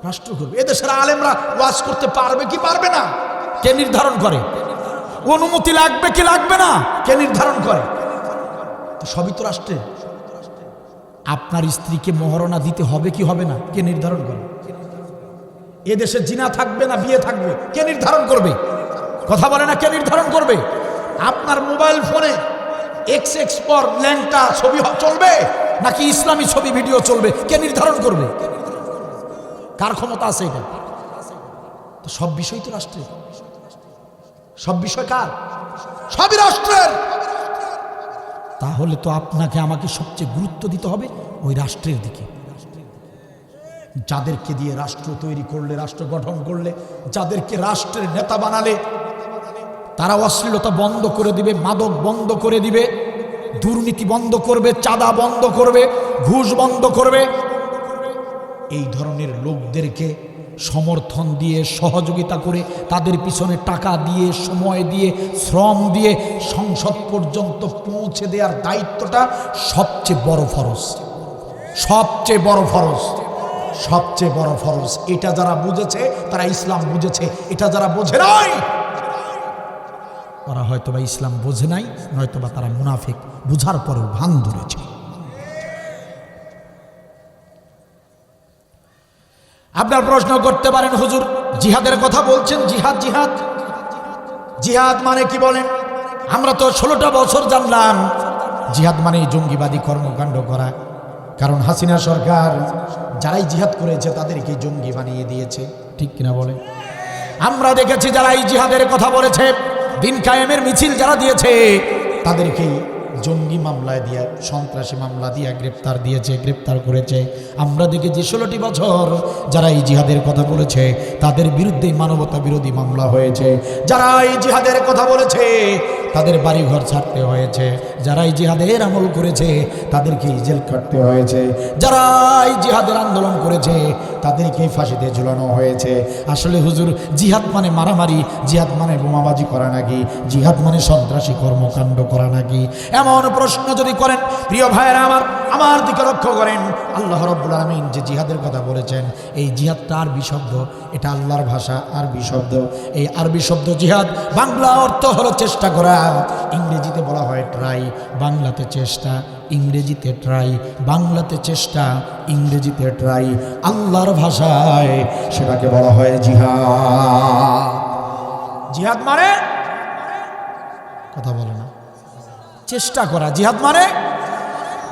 রাষ্ট্র করবে। এদেশের আলেমরা ওয়াজ করতে পারবে কি পারবে না কে নির্ধারণ করে? অনুমতি লাগবে কি লাগবে না কে নির্ধারণ করে? তো সবই তো রাষ্ট্রে। আপনার স্ত্রীকে মহারণা দিতে হবে কি হবে না কে নির্ধারণ করে? এদেশে জিনা থাকবে না বিয়ে থাকবে কে নির্ধারণ করবে? কথা বলে না, কে নির্ধারণ করবে? আপনার মোবাইল ফোনে XX পর ল্যাংটা ছবি চলবে নাকি ইসলামী ছবি ভিডিও চলবে কে নির্ধারণ করবে? কার ক্ষমতা আছে এটা? তো সব বিষয় তো রাষ্ট্রের, সব বিষয় কার? সবই রাষ্ট্রের। তাহলে তো আপনাকে আমাকে সবচেয়ে গুরুত্ব দিতে হবে ওই রাষ্ট্রের দিকে, যাদেরকে দিয়ে রাষ্ট্র তৈরি করলে, রাষ্ট্র গঠন করলে, যাদেরকে রাষ্ট্রের নেতা বানালে তারা অশ্লীলতা বন্ধ করে দিবে, মাদক বন্ধ করে দিবে, দুর্নীতি বন্ধ করবে, চাঁদা বন্ধ করবে, ঘুষ বন্ধ করবে। এই ধরনের লোকদেরকে সমর্থন দিয়ে, সহযোগিতা করে, তাদের পিছনে টাকা দিয়ে, সময় দিয়ে, শ্রম দিয়ে সংসদ পর্যন্ত পৌঁছে দেওয়ার দায়িত্বটা সবচেয়ে বড় ফরজ, সবচেয়ে বড় ফরজ, সবচেয়ে বড় ফরজ। এটা যারা বুঝেছে তারা ইসলাম বুঝেছে, এটা যারা বোঝে নাই ওরা হয়তোবা ইসলাম বোঝে নাই, নয়তোবা তারা মুনাফিক, বুঝার পরেও ভান ধরেছে। আপনার প্রশ্ন করতে পারেন, হুজুর জিহাদের কথা বলছেন, জিহাদ জিহাদ জিহাদ মানে কি বলেন? আমরা তো 16টা বছর জানলাম জিহাদ মানে জঙ্গিবাদী কর্মকাণ্ড করা, কারণ হাসিনা সরকার যারাই জিহাদ করেছে তাদেরকে জঙ্গি বানিয়ে দিয়েছে, ঠিক কিনা বলে? আমরা দেখেছি যারা এই জিহাদের কথা বলেছে, দিন কায়েমের মিছিল যারা দিয়েছে তাদেরকেই জঙ্গি মামলায় দিয়ে, সন্ত্রাসী মামলা দিয়ে গ্রেপ্তার দিয়েছে, গ্রেপ্তার করেছে। আমরা দেখেছি 16টি বছর যারা এই জিহাদের কথা বলেছে তাদের বিরুদ্ধে মানবতা বিরোধী মামলা হয়েছে। যারা এই জিহাদের কথা বলেছে তাদের বাড়িঘর ছাড়তে হয়েছে, যারা এই জিহাদের আমল করেছে তাদেরকে জেল কাটতে হয়েছে, যারা এই জিহাদের আন্দোলন করেছে তাদেরকে ফাঁসিতে ঝুলানো হয়েছে। আসলে হুজুর জিহাদ মানে মারামারি, জিহাদ মানে বোমাবাজি করা নাকি, জিহাদ মানে সন্ত্রাসী কর্মকাণ্ড করা নাকি? এমন প্রশ্ন যদি করেন, প্রিয় ভাইয়েরা আমার দিকে লক্ষ্য করেন, আল্লাহ রাব্বুল আলামিন যে জিহাদের কথা বলেছেন, এই জিহাদটা আরবি শব্দ, এটা আল্লাহর ভাষা, আরবি শব্দ। এই আরবি শব্দ জিহাদ বাংলা অর্থ হলো চেষ্টা করা, ইংরেজিতে বলা হয় ট্রাই, বাংলাতে চেষ্টা, ইংরেজিতে ট্রাই, বাংলাতে চেষ্টা, ইংরেজিতে ট্রাই, আল্লাহর ভাষায় সেটাকে বলা হয় জিহাদ। জিহাদ মানে কথা বলে না, চেষ্টা করা। জিহাদ মানে,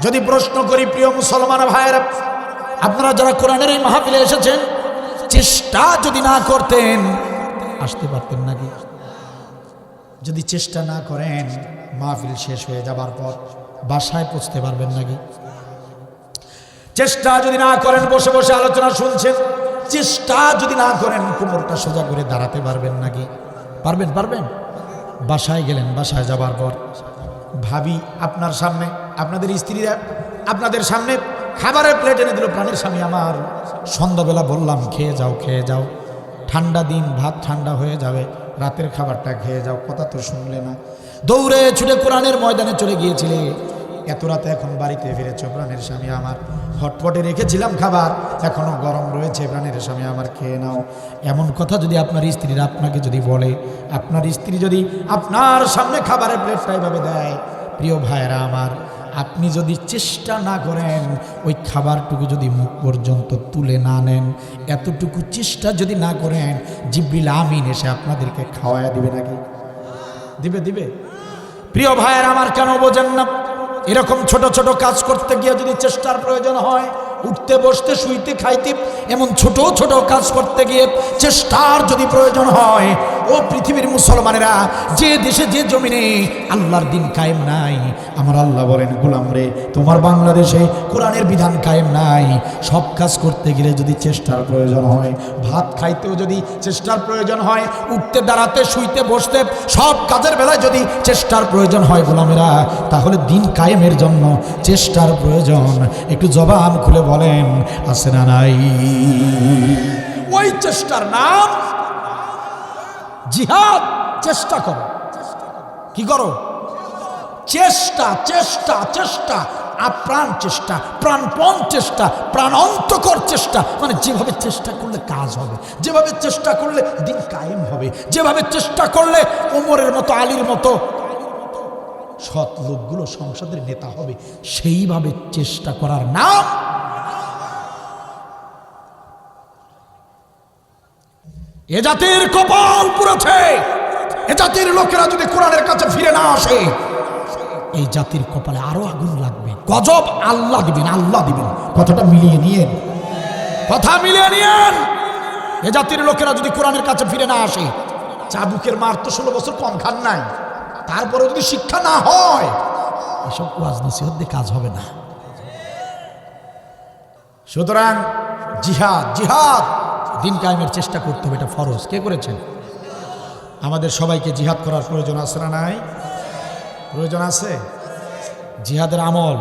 যদি প্রশ্ন করি প্রিয় মুসলমান ভাইয়েরা, আপনারা যারা কোরআনের এই মাহফিলে এসেছেন, চেষ্টা যদি না করতেন আসতে পারতেন নাকি? যদি চেষ্টা না করেন মাহফিল শেষ হয়ে যাবার পর বাসায় পৌঁছতে পারবেন নাকি? চেষ্টা যদি না করেন বসে বসে আলোচনা শুনছেন, চেষ্টা যদি না করেন কোমরটা সোজা করে দাঁড়াতে পারবেন নাকি? পারবেন? পারবেন? বাসায় গেলেন, বাসায় যাবার পর ভাবি আপনার সামনে, আপনাদের স্ত্রীরা আপনাদের সামনে খাবারের প্লেট এনে দিল, প্রাণের স্বামী আমার, সন্ধ্যাবেলা বললাম খেয়ে যাও, খেয়ে যাও, ঠান্ডা দিন, ভাত ঠান্ডা হয়ে যাবে, রাতের খাবারটা খেয়ে যাও, কথা তো শুনলে না, দৌড়ে ছুটে কোরআনের ময়দানে চলে গিয়েছিলে, এত রাতে এখন বাড়িতে ফিরেছ, প্রাণের স্বামী আমার, হটপটে রেখেছিলাম খাবার, এখনো গরম রয়েছে, প্রাণের স্বামী আমার খেয়ে নাও। এমন কথা যদি আপনার স্ত্রীরা আপনাকে যদি বলে, আপনার স্ত্রী যদি আপনার সামনে খাবারের প্লেটটা এভাবে দেয়, প্রিয় ভাইয়েরা আমার, আপনি যদি চেষ্টা না করেন, ওই খাবারটুকু যদি মুখ পর্যন্ত তুলে না নেন, এতটুকু চেষ্টা যদি না করেন, জিবরিল আমিন এসে আপনাদেরকে খাওয়ায়া দিবে নাকি? দিবে? দিবে? প্রিয় ভাইয়েরা আমার, কেন বোঝেন না? এরকম ছোট ছোট কাজ করতে গিয়ে যদি চেষ্টার প্রয়োজন হয়, উঠতে বসতে শুইতে খাইতে, এমন ছোট ছোট কাজ করতে গিয়ে চেষ্টার যদি প্রয়োজন হয়, ও পৃথিবীর মুসলমানেরা, যে দেশে যে জমিনে আল্লাহর দিন কায়েম নাই, আমার আল্লাহ বলেন, গোলাম রে, তোমার বাংলাদেশে কোরআনের বিধান কায়েম নাই, সব কাজ করতে গেলে যদি চেষ্টার প্রয়োজন হয়, ভাত খাইতেও যদি চেষ্টার প্রয়োজন হয়, উঠতে দাঁড়াতে শুইতে বসতে সব কাজের বেলায় যদি চেষ্টার প্রয়োজন হয় গোলামেরা, তাহলে দিন কায়েমের জন্য চেষ্টার প্রয়োজন। একটু জবান খুলে বলেন, আছে না নাই? ওই চেষ্টার নাম জিহাদ। চেষ্টা করো। কি করো? চেষ্টা, চেষ্টা, চেষ্টা, আপ্রাণ চেষ্টা, প্রাণপণ চেষ্টা, প্রাণান্তকর চেষ্টা, মানে যেভাবে চেষ্টা করলে কাজ হবে, যেভাবে চেষ্টা করলে দিন কায়েম হবে, যেভাবে চেষ্টা করলে ওমরের মতো, আলীর মতো সৎ লোকগুলো সংসদের নেতা হবে, সেইভাবে চেষ্টা করার নাম। এ জাতির কপাল পুড়েছে। এ জাতির লোকেরা যদি কোরআনের কাছে ফিরে না আসে, এই জাতির কপালে আরো আগুন লাগবে। গজব আল্লাহ দিবেন, আল্লাহ দিবেন। কথাটা মিলিয়ে নিয়ে কথা মিলিয়ে নিয়েন। এ জাতির লোকেরা যদি কোরআনের কাছে ফিরে না আসে, চাবুকের মার তো 16 বছর কম খান নাই, তারপরে যদি শিক্ষা না হয়, এসব ওয়াজ নসিহত দিয়ে কাজ হবে না। সুতরাং জিহাদ জিহাদ দিন কায়েমের চেষ্টা করতে হবে, এটা ফরজ। কে করেছেন? আমাদের সবাইকে জিহাদ করার প্রয়োজন আছে না নাই? প্রয়োজন আছে। জিহাদের আমল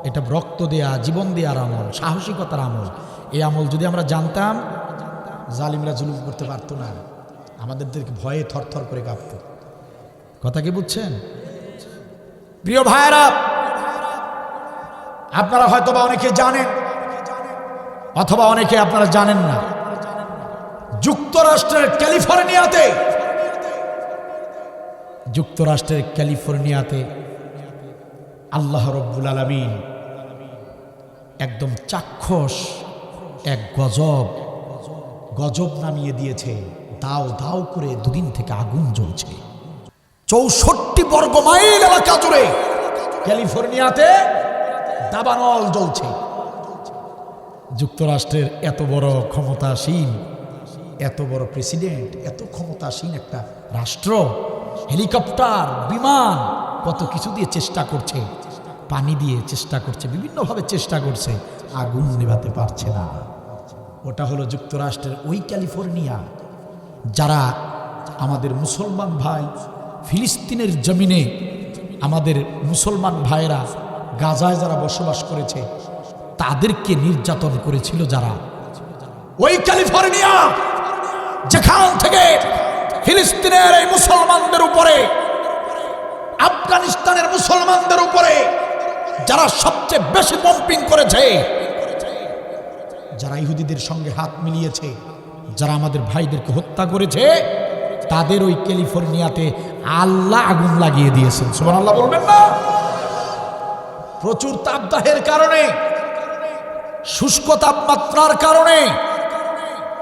এটা রক্ত দেয়া, জীবন দেওয়ার আমল, সাহসিকতার আমল। এই আমল যদি আমরা জানতাম, জালিমরা জুলুম করতে পারতো না, আমাদেরকে ভয়ে থরথর করে কাঁপত। কথা কি বুঝছেন? প্রিয় ভাইরা, আপনারা হয়তো বা অনেকে জানেন অথবা অনেকে আপনারা জানেন না, যুক্তরাষ্ট্রের ক্যালিফোর্নিয়াতে আল্লাহ রব্বুল আলামিন একদম চাক্ষুষ এক গজব নামিয়ে দিয়েছে। দাও দাও করে দুদিন থেকে আগুন জ্বলছে। 64 বর্গ মাইল এলাকা জুড়ে ক্যালিফোর্নিয়াতে দাবানল জ্বলছে। যুক্তরাষ্ট্রের এত বড় ক্ষমতাসীন, এত বড় প্রেসিডেন্ট, এত ক্ষমতাসীন একটা রাষ্ট্র, হেলিকপ্টার, বিমান, কত কিছু দিয়ে চেষ্টা করছে, পানি দিয়ে চেষ্টা করছে, বিভিন্নভাবে চেষ্টা করছে, আগুন নেভাতে পারছে না। ওটা হলো যুক্তরাষ্ট্রের ওই ক্যালিফোর্নিয়া। যারা আমাদের মুসলমান ভাই ফিলিস্তিনের জমিনে, আমাদের মুসলমান ভাইয়েরা গাজায় যারা বসবাস করেছে, তাদেরকে নির্যাতন করেছিল যারা, ওই ক্যালিফোর্নিয়া, যেখান থেকে ফিলিস্তিনের এই মুসলমানদের উপরে, আফগানিস্তানের মুসলমানদের উপরে যারা সবচেয়ে বেশি পম্পিং করেছে, যারা ইহুদিদের সঙ্গে হাত মিলিয়েছে, যারা আমাদের ভাইদেরকে হত্যা করেছে, তাদের ওই ক্যালিফোর্নিয়াতে আল্লাহ আগুন লাগিয়ে দিয়েছেন। সুবহানাল্লাহ বলবেন না? প্রচুর তাপদাহের কারণে, শুষ্ক তাপমাত্রার কারণে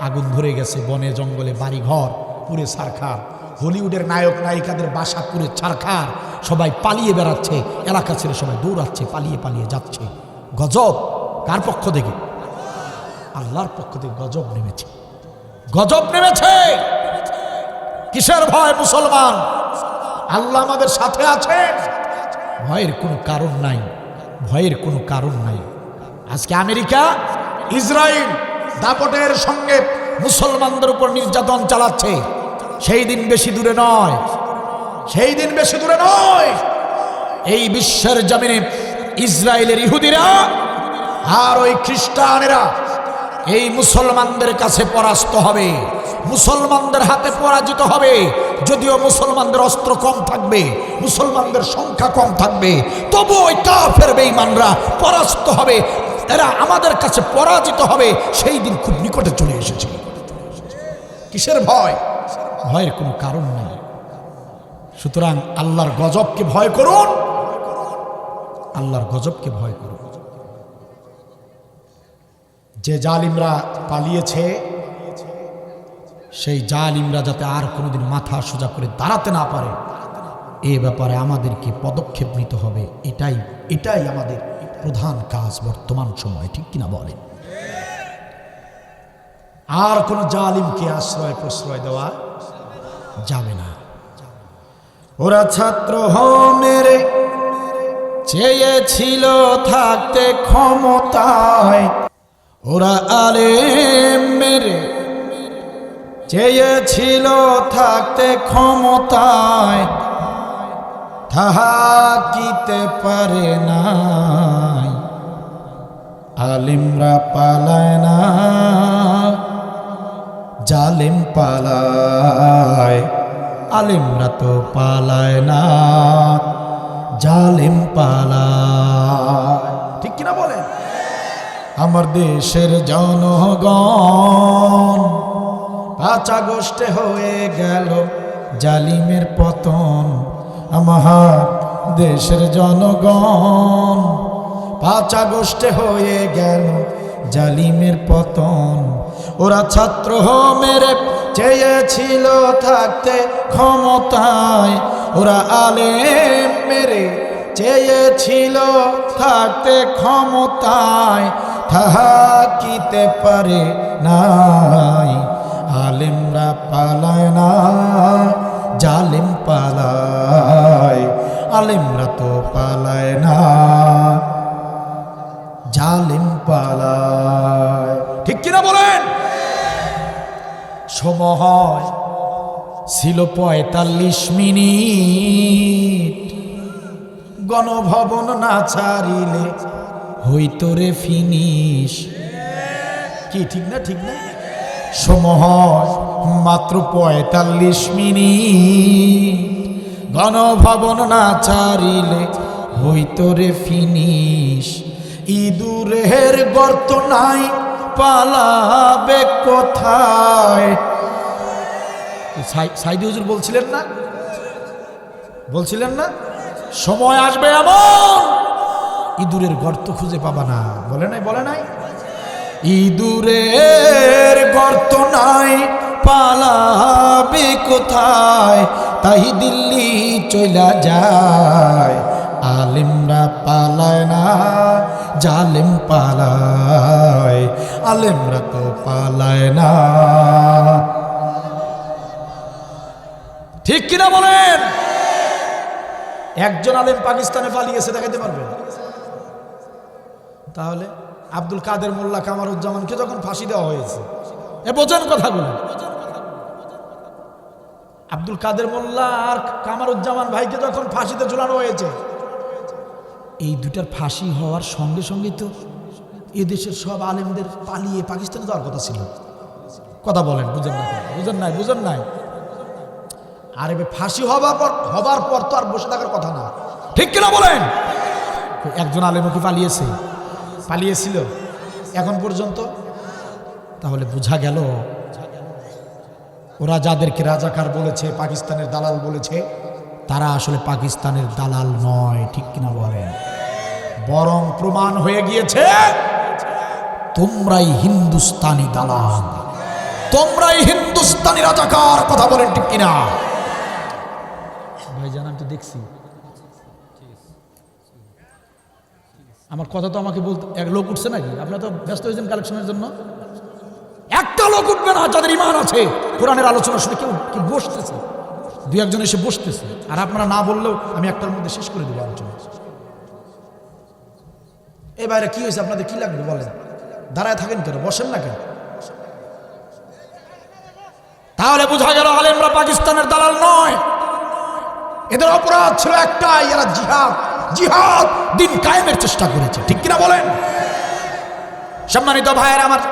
আগুন ধরে গেছে। বনে জঙ্গলে বাড়িঘর পুরে ছারখার, হলিউডের নায়ক নায়িকাদের বাসা পুরে ছারখার, সবাই পালিয়ে বেড়াচ্ছে, এলাকা ছেড়ে সবাই দৌড়াচ্ছে, পালিয়ে পালিয়ে যাচ্ছে। গজব কার পক্ষ থেকে? আল্লাহর পক্ষ থেকে গজব নেমেছে। গজব নেমেছে। কিসের ভয় মুসলমান? আল্লাহ আমাদের সাথে আছেন, ভয়ের কোনো কারণ নাই, ভয়ের কোনো কারণ নাই। আজকে আমেরিকা, ইসরায়েল দাপটের সঙ্গে মুসলমানদের উপর নির্যাতন চালাচ্ছে। সেই দিন বেশি দূরে নয়, সেই দিন বেশি দূরে নয়, এই বিশ্বের জমিনে ইসরায়েলের ইহুদিরা আর ওই খ্রিস্টানেরা এই মুসলমানদের কাছে পরাস্ত হবে, মুসলমানদের হাতে পরাজিত হবে। যদিও মুসলমানদের অস্ত্র কম থাকবে, মুসলমানদের সংখ্যা কম থাকবে, তবু ওই কাফের বেঈমানরা পরাস্ত হবে, এরা আমাদের কাছে পরাজিত হবে। সেই দিন খুব নিকটে চলে এসেছে। কিসের ভয়? ভয়ের কোনো কারণ নেই। সুতরাং আল্লাহর গজবকে ভয় করুন, আল্লাহর গজবকে ভয় করুন। যে জালিমরা পালিয়েছে, সেই জালিমরা যাতে আর কোনোদিন মাথা সোজা করে দাঁড়াতে না পারে, এ ব্যাপারে আমাদেরকে পদক্ষেপ নিতে হবে। এটাই আমাদের প্রধান কাজ বর্তমান সময়, ঠিক কিনা বলেন? আর কোন জালিমকে আশ্রয় প্রশ্রয় দেওয়া যাবে না। ওরা ছাত্র মেরে চেয়েছিল থাকতে ক্ষমতায়, ওরা আলেম মেরে চেয়েছিল থাকতে ক্ষমতায়, থাকিতে পারে নাই। আলিমরা পালায় না, জালিম পালায়। আলিমরা তো পালায় না, জালিম পালায়। ঠিক কিনা বলেন? আমার দেশের জনগণ 5 আগস্টে হয়ে গেল জালিমের পতন। আমার দেশের জনগণ 5 আগস্টে হয়ে গেল জালিমের পতন। ওরা ছাত্র মেরে চেয়েছিল থাকতে ক্ষমতায়, ওরা আলেম মেরে চেয়েছিল থাকতে ক্ষমতায়, থাকিতে পারে নাই, আলেমরা পালায় না, জালেম পালায়। আলেমরা তো পালায় না, জালেম পালায়। ঠিক কিনা বলেন? সময় ছিল ৪৫ মিনিট, গণভবন না ছাড়িলে হইতো রে ফিনিশ। কি ঠিক না? ঠিক না? সময় মাত্র ৪৫ মিনিট, গণভবন না ছাড়িলে হইতো রে ফিনিশ। ইঁদুরের গর্ত নাই, পালাবে কোথায়? সাইদি হুজুর বলছিলেন না? বলছিলেন না সময় আসবে এমন ইঁদুরের গর্ত খুঁজে পাবা না? বলে নাই? বলে নাই? ইঁদুরের গর্ত নাই, পালাবে কোথায়? তাই দিল্লি চইলা যায়। আলেমরা পালায় না, জালেম পালায়। আলেমরা তো পালায় না। ঠিক কিনা বলেন? একজন আলেম পাকিস্তানে পালিয়েছে, দেখাতে পারবেন? তাহলে আব্দুল কাদের মোল্লা কামারুজ্জামানকে যখন ফাঁসি দেওয়া হয়েছে, এ বোঝেন কথাগুলো, আব্দুল কাদের মোল্লা আর কামারুজ্জামান ভাইকে যখন ফাঁসিতে ঝুলানো হয়েছে, এই দুটার ফাঁসি হওয়ার সঙ্গে সঙ্গে তো এদেশের সব আলেমদের পালিয়ে পাকিস্তানে যাওয়ার কথা ছিল। কথা বলেন, বুঝেন না? বুঝেন নাই? বুঝেন নাই? আরে ফাঁসি হবার পর তো আর বসে থাকার কথা না। ঠিক কিনা বলেন? একজন আলেমও কি পালিয়েছে? পালিয়েছিল এখন পর্যন্ত? তাহলে বোঝা গেল ওরা যাদেরকে রাজাকার বলেছে, পাকিস্তানের দালাল বলেছে, তারা আসলে পাকিস্তানের দালাল নয়। ঠিক কিনা বলেন? বরং প্রমাণ হয়ে গিয়েছে তোমরাই হিন্দুস্তানি দালাল, তোমরাই হিন্দুস্তানি রাজাকার। কথা বলেন ঠিক কিনা? ভাইজান আমি তো দেখছি, আমার কথা তো আমাকে বলতে এক লোক উঠছে নাকি? আপনারা তো ব্যস্ত হয়েছেন কালেকশনের জন্য। একটা লোক উঠবে না যাদের ঈমান আছে, কোরআনের আলোচনা শুনে কেউ কি বসতেছে, দুই একজন এসে বসতেছে, আর আপনারা না বললেও আমি একটার মধ্যে শেষ করে দেবো আলোচনা। এই বাইরে কি হয়েছে? আপনাদের কি লাগবে বলেন? দাঁড়ায় থাকেন কেন? বসেন না কেন? তাহলে বোঝা গেল আলেমরা পাকিস্তানের দালাল নয়। এদের অপরাধ ছিল একটাই, এরা জিহাদ দিন কায়েমের চেষ্টা করেছে। ঠিক কিনা বলেন? সম্মানিত ভাইয়েরা আমার,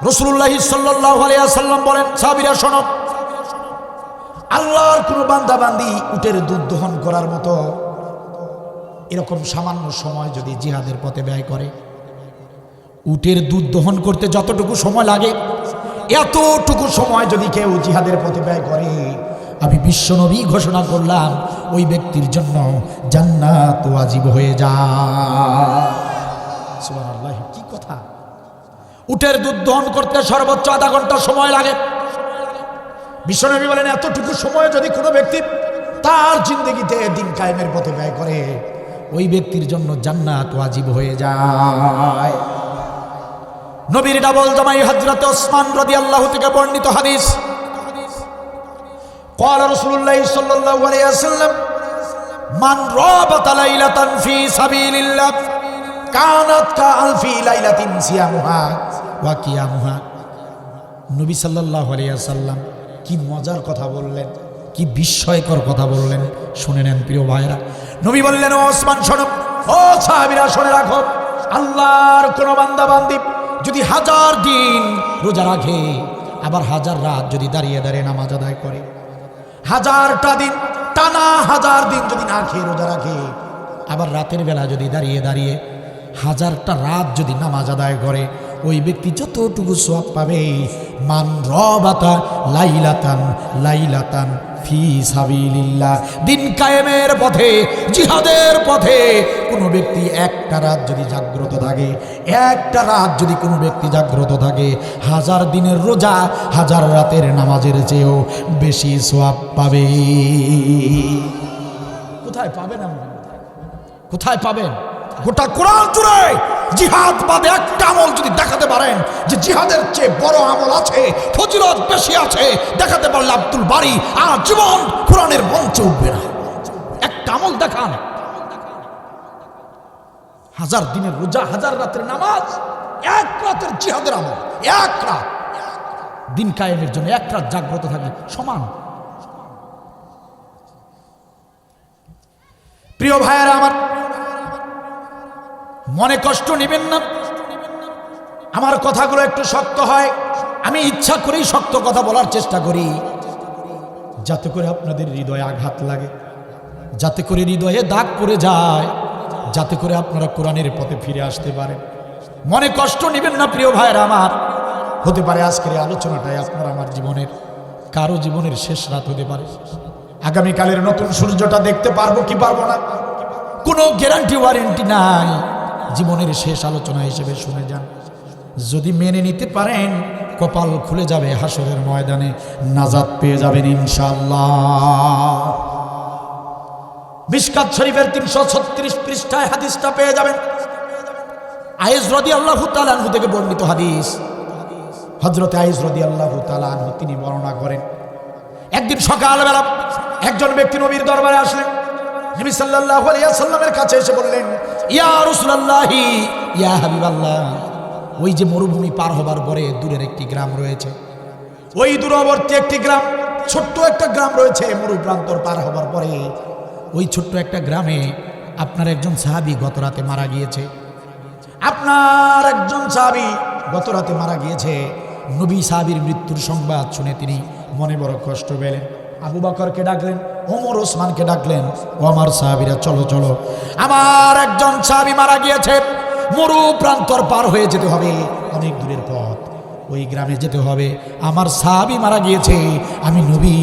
রাসূলুল্লাহ সাল্লাল্লাহু আলাইহি ওয়াসাল্লাম বলেন, সাহাবীরা শোনো, আল্লাহর কোন বান্দা বান্দি উটের দুধ দহন করার মতো এরকম সামান্য সময় যদি জিহাদের পথে ব্যয় করে, উটের দুধ দহন করতে যতটুকু সময় লাগে এতটুকু সময় যদি কেউ জিহাদের পথে ব্যয় করে, আমি বিশ্বনবী ঘোষণা করলাম ওই ব্যক্তির জন্য জান্নাত ওয়াজিব হয়ে যায়। সুবহানাল্লাহ, কি কথা! উটের দুধ দহন করতে সর্বোচ্চ আধা ঘন্টা সময় লাগে। বিশ্বনবী বলেন এতটুকু সময় যদি কোনো ব্যক্তি তার জিন্দগিতে দিন কায়েমের পথে ব্যয় করে, ওই ব্যক্তির জন্য জান্নাত ওয়াজিব হয়ে যায়। নবীর ডাবল জামাই হযরত ওসমান রাদিয়াল্লাহু থেকে বর্ণিত হাদিস, قال رسول الله صلى الله عليه وسلم من رابط ليلة في سبيل الله كانت كألف ليلة صيامها وقيامها। নবী সাল্লাল্লাহু আলাইহি ওয়াসাল্লাম কি মজার কথা বললেন, কি বিস্ময়কর কথা বললেন, শুনে নেন প্রিয় ভাইরা। নবী বললেন, ও ওসমান শোনো, ও সাহাবীরা শুনে রাখো, আল্লাহর কোন বান্দা বান্দি যদি 1000 দিন রোজা রাখে, আবার 1000 রাত যদি দাঁড়িয়ে দাঁড়িয়ে নামাজ আদায় করে, 1000টা দিন টানা 1000 দিন যদি না খেয়ে রোজা রাখে, আবার রাতের বেলা যদি দাঁড়িয়ে দাঁড়িয়ে 1000টা রাত যদি নামাজ আদায় করে, ওই ব্যক্তি যতটুকু সওয়াব পাবে, মান রাবাতা লাইলাতান ফি সাবিলিল্লাহ, দিন কায়েমের পথে, জিহাদের পথে কোনো ব্যক্তি একটা রাত যদি জাগ্রত থাকে, একটা রাত যদি কোনো ব্যক্তি জাগ্রত থাকে, 1000 দিনের রোজা 1000 রাতের নামাজের চেয়েও বেশি সওয়াব পাবে। কোথায় পাবেন? আমরা কোথায় পাবেন? গোটা কোরআন জুড়ে জিহাদ বাদে একটা আমল যদি দেখাতে পারেন যে জিহাদের চেয়ে বড় আমল আছে, ফজিলত বেশি আছে, দেখাতে পারলে আব্দুল বারী আজীবন কোরআনের মঞ্চে উঠবে না। একটা আমল দেখান। 1000 দিনের রোজা, 1000 রাতের নামাজ, 1 রাতের জিহাদের আমল, 1 রাত দিন কায়েমের জন্য 1 রাত জাগ্রত থাকবে সমান। প্রিয় ভাইয়েরা আমার, মনে কষ্ট নেবেন না, আমার কথাগুলো একটু শক্ত হয়। আমি ইচ্ছা করেই শক্ত কথা বলার চেষ্টা করি, যাতে করে আপনাদের হৃদয়ে আঘাত লাগে, যাতে করে হৃদয়ে দাগ পড়ে যায়, যাতে করে আপনারা কোরআনের পথে ফিরে আসতে পারেন। মনে কষ্ট নেবেন না প্রিয় ভাইয়েরা আমার। হতে পারে আজকের এই আলোচনাটাই আপনার আমার জীবনের, কারো জীবনের শেষ রাত হতে পারে। আগামীকালের নতুন সূর্যটা দেখতে পারবো কি পারবো না, কোনো গ্যারান্টি ওয়ারেন্টি নাই। জীবনের শেষ আলোচনা হিসেবে শুনে যান। যদি মেনে নিতে পারেন, কপাল খুলে যাবে, হাসরের ময়দানে নাজাত পেয়ে যাবেন ইনশাআল্লাহ। মিশকাত শরীফের 336 পৃষ্ঠায় হাদিসটা পেয়ে যাবেন। আয়েশ রাদিয়াল্লাহু তাআলা আনহু থেকে বর্ণিত হাদিস। হযরত আয়েশ রাদিয়াল্লাহু তাআলা আনহু তিনি বর্ণনা করেন, একদিন সকালবেলা একজন ব্যক্তি নবীর দরবারে আসলেন। নবী সাল্লাল্লাহু আলাইহি ওয়াসাল্লামের কাছে এসে বললেন, ইয়া রাসূলুল্লাহি, ইয়া হাবিবাল্লাহ, ওই যে মরুভূমি পার হবার পরে দূরের একটি গ্রাম রয়েছে, ওই দূরবর্তী একটি গ্রাম, ছোট্ট একটা গ্রাম রয়েছে মরু প্রান্তর পার হবার পরে। ওই ছোট্ট একটা গ্রামে আপনার একজন সাহাবী গত রাতে মারা গিয়েছে। আপনার একজন সাহাবী গত রাতে মারা গিয়েছে। নবী সাহাবীর মৃত্যুর সংবাদ শুনে তিনি মনে বড় কষ্ট পেলেন। আবু বকরকে ডাকলেন, ওমর ওসমানকে ডাকলেন, ও আমার সাহাবীরা চলো চলো, আমার একজন সাহাবী মারা গিয়েছে, মরু প্রান্তর পার হয়ে যেতে হবে, অনেক দূরের পথ, ওই গ্রামে যেতে হবে, আমার সাহাবী মারা গিয়েছে, আমি নবী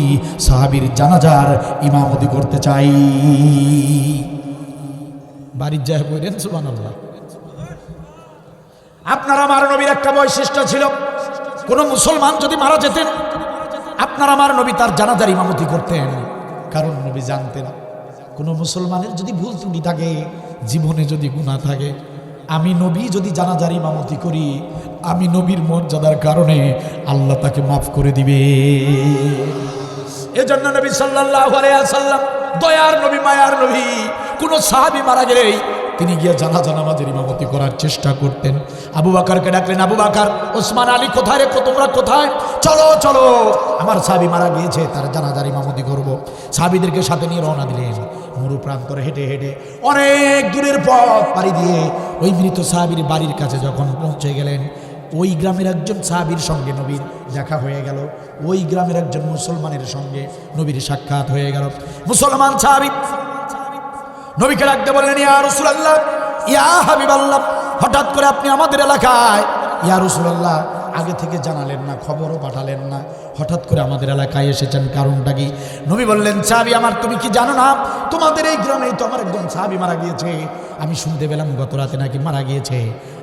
সাহাবীর জানাজার ইমামতি করতে চাই। বাড়ির যায় বলেন সুবহানাল্লাহ। আপনার আমার নবীর একটা বৈশিষ্ট্য ছিল, কোন মুসলমান যদি মারা যেতেন, আপনার আমার নবী তার জানাজার ইমামতি করতেন। কারণ নবী জানতেন, কোন মুসলমানের যদি ভুল ত্রুটি থাকে, জীবনে যদি গুনাহ থাকে, আমি নবী যদি জানাজার ইমামতি করি, আমি নবীর মর্যাদার কারণে আল্লাহ তাকে মাফ করে দিবে। এজন্য নবী সাল্লাল্লাহু আলাইহি ওয়াসাল্লাম, দয়ার নবী, মায়ার নবী, কোন সাহাবী মারা গেলেই তিনি গিয়ে জানাজা নামাজের ইমামতি করার চেষ্টা করতেন। আবু বকরকে ডাকলেন, আবু বকর, ওসমান, আলী কোথায় রে, তোমরা কোথায়? চলো চলো, আমার সাহাবী মারা গিয়েছে, তার জানাজার ইমামতি করব। সাহাবীদেরকে সাথে নিয়ে রওনা দিলেন। মরু প্রান্তরে হেঁটে হেঁটে অনেক দূরের পথ পাড়ি দিয়ে ওই মৃত সাহাবীর বাড়ির কাছে যখন পৌঁছে গেলেন, ওই গ্রামের একজন সাহাবীর সঙ্গে নবীর দেখা হয়ে গেল। ওই গ্রামের একজন মুসলমানের সঙ্গে নবীর সাক্ষাৎ হয়ে গেল। মুসলমান সাহাবী নবীকে ডাকতে বললেন, ইয়া রাসূলুল্লাহ, ইয়া হাবিবাল্লাহ, হঠাৎ করে আপনি আমাদের এলাকায়, ইয়া রাসূলুল্লাহ, আগে থেকে জানালেন না, খবরও পাঠালেন না, হঠাৎ করে আমাদের এলাকায় এসেছেন, কারণটা কি? নবী বললেন, সাহাবী আমার, তুমি কি জানো না, তোমাদের এই গ্রামেই তো আমার একজন সাহাবী মারা গিয়েছে, আমি শুনতে পেলাম গত রাতে নাকি মারা গিয়েছে,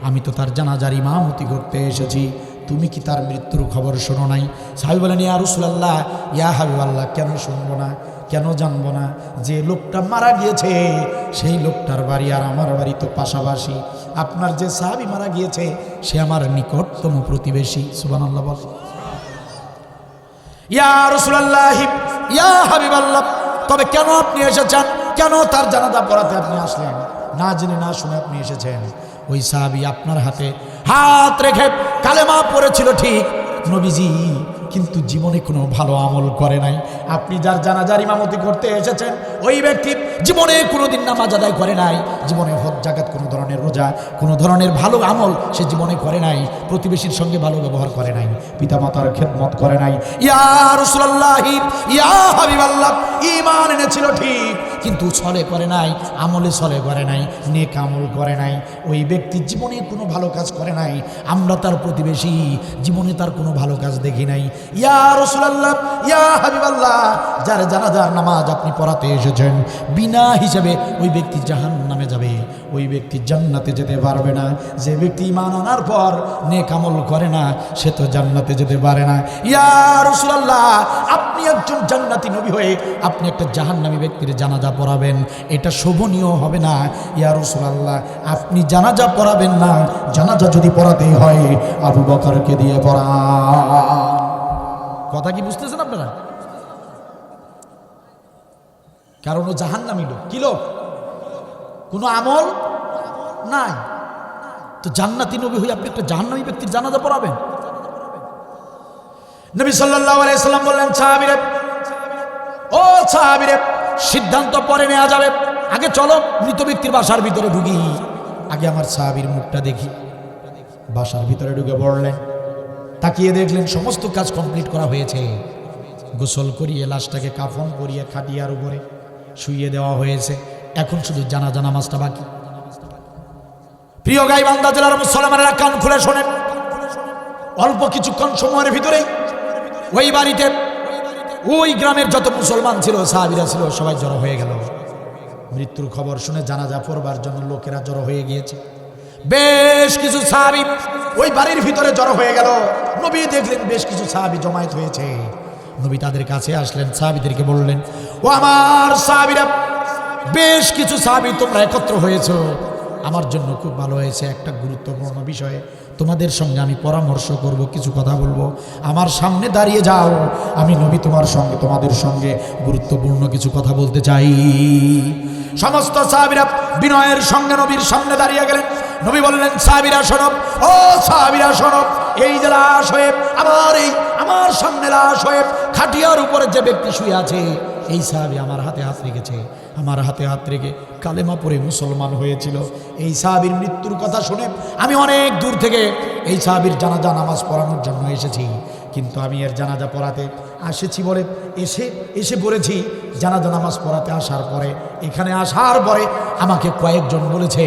আমি তো তার জানাজার ইমামতি করতে এসেছি, তুমি কি তার মৃত্যুর খবর শোনো নাই? সাহাবী বলেন, ইয়া রাসূলুল্লাহ, ইয়া হাবিবাল্লাহ, কেন শুনবো না, কেন জানবো না? যে লোকটা মারা গিয়েছে সেই লোকটার বাড়ি আর আমার বাড়ি তো পাশাপাশি, আপনার যে সাহাবী মারা গিয়েছে সে আমার নিকটতম প্রতিবেশী। সুবহানাল্লাহ বল। ইয়া রাসূলুল্লাহ, ইয়া হাবিবাল্লাহ, তবে কেন আপনি এসেছেন, কেন তার জানাজা পড়াতে আপনি আসলেন? না জেনে না শুনে আপনি এসেছেন। ওই সাহাবী আপনার হাতে হাত রেখে কালেমা পড়েছিল ঠিক নবীজি, কিন্তু জীবনে কোনো ভালো আমল করে নাই। আপনি যার জানাজার ইমামতি করতে এসেছেন, ওই ব্যক্তি জীবনে কোনোদিন নামাজ আদায় করে নাই, জীবনে হজ জাকাত, কোনো ধরনের রোজা, কোনো ধরনের ভালো আমল সে জীবনে করে নাই, প্রতিবেশীর সঙ্গে ভালো ব্যবহার করে নাই, পিতামাতার খেদমত করে নাই। ইয়া রাসূলুল্লাহ, ইয়া হাবিবাল্লাহ, ঈমান এনেছিল ঠিক, কিন্তু ছলে করে নাই, আমলে ছলে করে নাই, নেক আমল করে নাই। ওই ব্যক্তি জীবনে কোনো ভালো কাজ করে নাই, আমরা তার প্রতিবেশী, জীবনে তার কোনো ভালো কাজ দেখি নাই। ইয়া রাসূলুল্লাহ, ইয়া হাবিবাল্লাহ, যার জানাজার নামাজ আপনি পড়াতে এসেছেন, বিনা হিসাবে ওই ব্যক্তি জাহান্নামে যাবে, ওই ব্যক্তি জান্নাতে যেতে পারবে না। যে ব্যক্তি ঈমান আনার পর নেক আমল করে না, সে তো জান্নাতে যেতে পারে না। ইয়া রাসূলুল্লাহ, আপনি একজন জান্নাতি নবী হয়ে আপনি একটা জাহান্নামী ব্যক্তির জানাজা পড়াবেন, এটা শোভনীয় হবে না। ইয়া রাসূলুল্লাহ, আপনি জানাজা পড়াবেন না, জানাজা যদি পড়াতেই হয় আবু বকরকে দিয়ে পড়া। কথা কি বুঝতেছেন আপনারা? কারণ ও জাহান্নামী লোক। কি লোক? কোনো আমল নাই। তো জান্নাতি নবী হয়ে আপনি একটা জাহান্নামী ব্যক্তির জানাজা পড়াবেন? নবী সাল্লাল্লাহু আলাইহি সাল্লাম বললেন, সাহাবীরা, ও সাহাবীরা, সিদ্ধান্ত পরে নেওয়া যাবে, আগে চলো মৃত ব্যক্তির বাসার ভিতরে ঢুকি, আগে আমার সাহাবীর মুখটা দেখি। বাসার ভিতরে ঢুকে পড়লেন, তাকিয়ে দেখলেন সমস্ত কাজ কমপ্লিট করা হয়েছে। গোসল করিয়ে লাশটাকে কাফন পরিয়ে খাটিয়ার উপরে শুইয়ে দেওয়া হয়েছে। এখন শুধু জানাজা নামাজটা বাকি। প্রিয় গাইবান্ধা জেলার মুসলমানেরা কান খুলে শোনেন, অল্প কিছুক্ষণ সময়ের ভিতরেই ওই বাড়িতে ওই গ্রামের যত মুসলমান ছিল, সাহাবীরা ছিল, সবাই জড়ো হয়ে গেল। মৃত্যুর খবর শুনে জানাজা পড়বার জন্য লোকেরা জড়ো হয়ে গিয়েছে। বেশ কিছু সাহাবী ওই বাড়ির ভিতরে জড়ো হয়ে গেল। নবী দেখলেন বেশ কিছু সাহাবী জমায়েত হয়েছে। নবী তাদের কাছে আসলেন, সাহাবীদেরকে বললেন, ও আমার সাহাবীরা, বেশ কিছু সাহাবী তোমরা একত্র হয়েছো, আমার জন্য খুব ভালো হয়েছে। একটা গুরুত্বপূর্ণ বিষয়ে তোমাদের সঙ্গে আমি পরামর্শ করব, কিছু কথা বলবো। আমার সামনে দাঁড়িয়ে যাও, আমি নবী তোমাদের সঙ্গে গুরুত্বপূর্ণ কিছু কথা বলতে চাই। সমস্ত সাহাবীরা বিনয়ের সঙ্গে নবীর সামনে দাঁড়িয়ে গেলেন। নবী বললেন, সাহাবীরা শোনো, ও সাহাবীরা শোনো, এই যে লাশ হয়ে আমার সামনে লাশ হয়ে খাটিয়ার উপরে যে ব্যক্তি শুয়ে আছে, এই সাহাবী আমার হাতে হাত রেখেছে, আমার হাতে হাত রেখে কালেমা পড়ে মুসলমান হয়েছিল। এই সাহাবীর মৃত্যুর কথা শুনে আমি অনেক দূর থেকে এই সাহাবীর জানাজা নামাজ পড়ানোর জন্য এসেছি, কিন্তু আমি এর জানাজা পড়াতে এসেছি বলে এসে পড়েছি। জানাজা নামাজ পড়াতে আসার পরে, এখানে আসার পরে আমাকে কয়েকজন বলেছে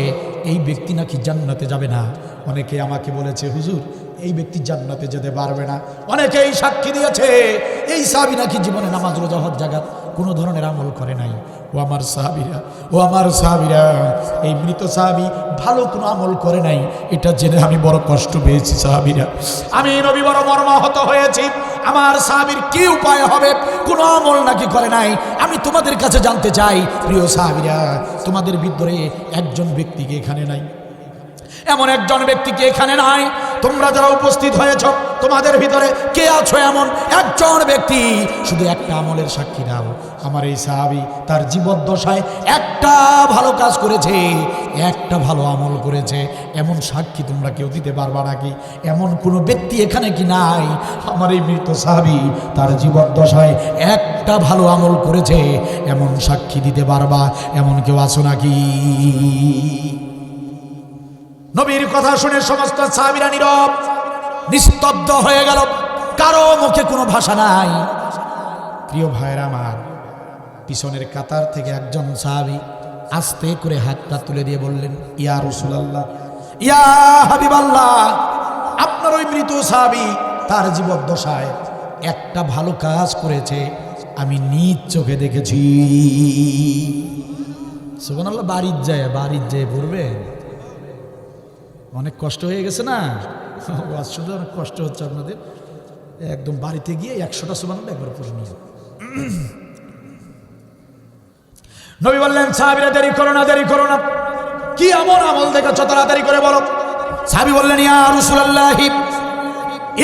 এই ব্যক্তি নাকি জান্নাতে যাবে না। অনেকে আমাকে বলেছে, হুজুর এই ব্যক্তি জান্নাতে যেতে পারবে না। অনেকেই সাক্ষী দিয়েছে এই সাহাবী নাকি জীবনে নামাজ রোজা হজ জাকাত কোনো ধরনের আমল করে নাই। ও আমার সাহাবীরা, এই মৃত সাহাবী ভালো কোনো আমল করে নাই, এটা জেনে আমি বড় কষ্ট পেয়েছি। সাহাবীরা, আমি নবী বড় মর্মাহত হয়েছি। আমার সাহাবীর কি উপায় হবে? কোনো আমল নাকি করে নাই। আমি তোমাদের কাছে জানতে চাই, প্রিয় সাহাবীরা, তোমাদের ভিতরে একজন ব্যক্তিকে এখানে নাই, এমন একজন ব্যক্তিকে এখানে নাই। তোমরা যারা উপস্থিত হয়েছ, তোমাদের ভিতরে কে আছো এমন একজন ব্যক্তি? শুধু একটা আমলের সাক্ষী দাও। আমার এই সাহাবী তার জীবদ্দশায় একটা ভালো কাজ করেছে, একটা ভালো আমল করেছে, এমন সাক্ষী তোমরা কেউ দিতে পারবা নাকি? এমন কোনো ব্যক্তি এখানে কি নাই? আমার এই মৃত সাহাবী তার জীবদ্দশায় একটা ভালো আমল করেছে, এমন সাক্ষী দিতে পারবা? এমন কেউ আছো নাকি? নবীর কথা শুনে সমস্ত সাহাবীরা নীরব, নিস্তব্ধ হয়ে গেল, কারো মুখে কোনো ভাষা নাই। প্রিয় ভাইরা আমার, পিছনের কাতার থেকে একজন সাহাবী আস্তে করে হাতটা তুলে দিয়ে বললেন, ইয়া রাসূলুল্লাহ, ইয়া হাবিবাল্লাহ, আপনার ওই মৃত সাহাবী তার জীবদ্দশায় একটা ভালো কাজ করেছে, আমি নিজ চোখে দেখেছি। সুবহানাল্লাহ। বাড়ির যায় পড়বে, অনেক কষ্ট হয়ে গেছে না? শুধু অনেক কষ্ট হচ্ছে আপনাদের। একদম বাড়িতে গিয়ে 100টা সুবহানাল্লাহ একবার পড়ে নিয়ে। নবী বললেন, সাহাবীরা দেরি করো না, কি এমন আমল দেখেছো তাড়াতাড়ি করে বলো। সাহাবী বললেন, ইয়া রাসূলুল্লাহ,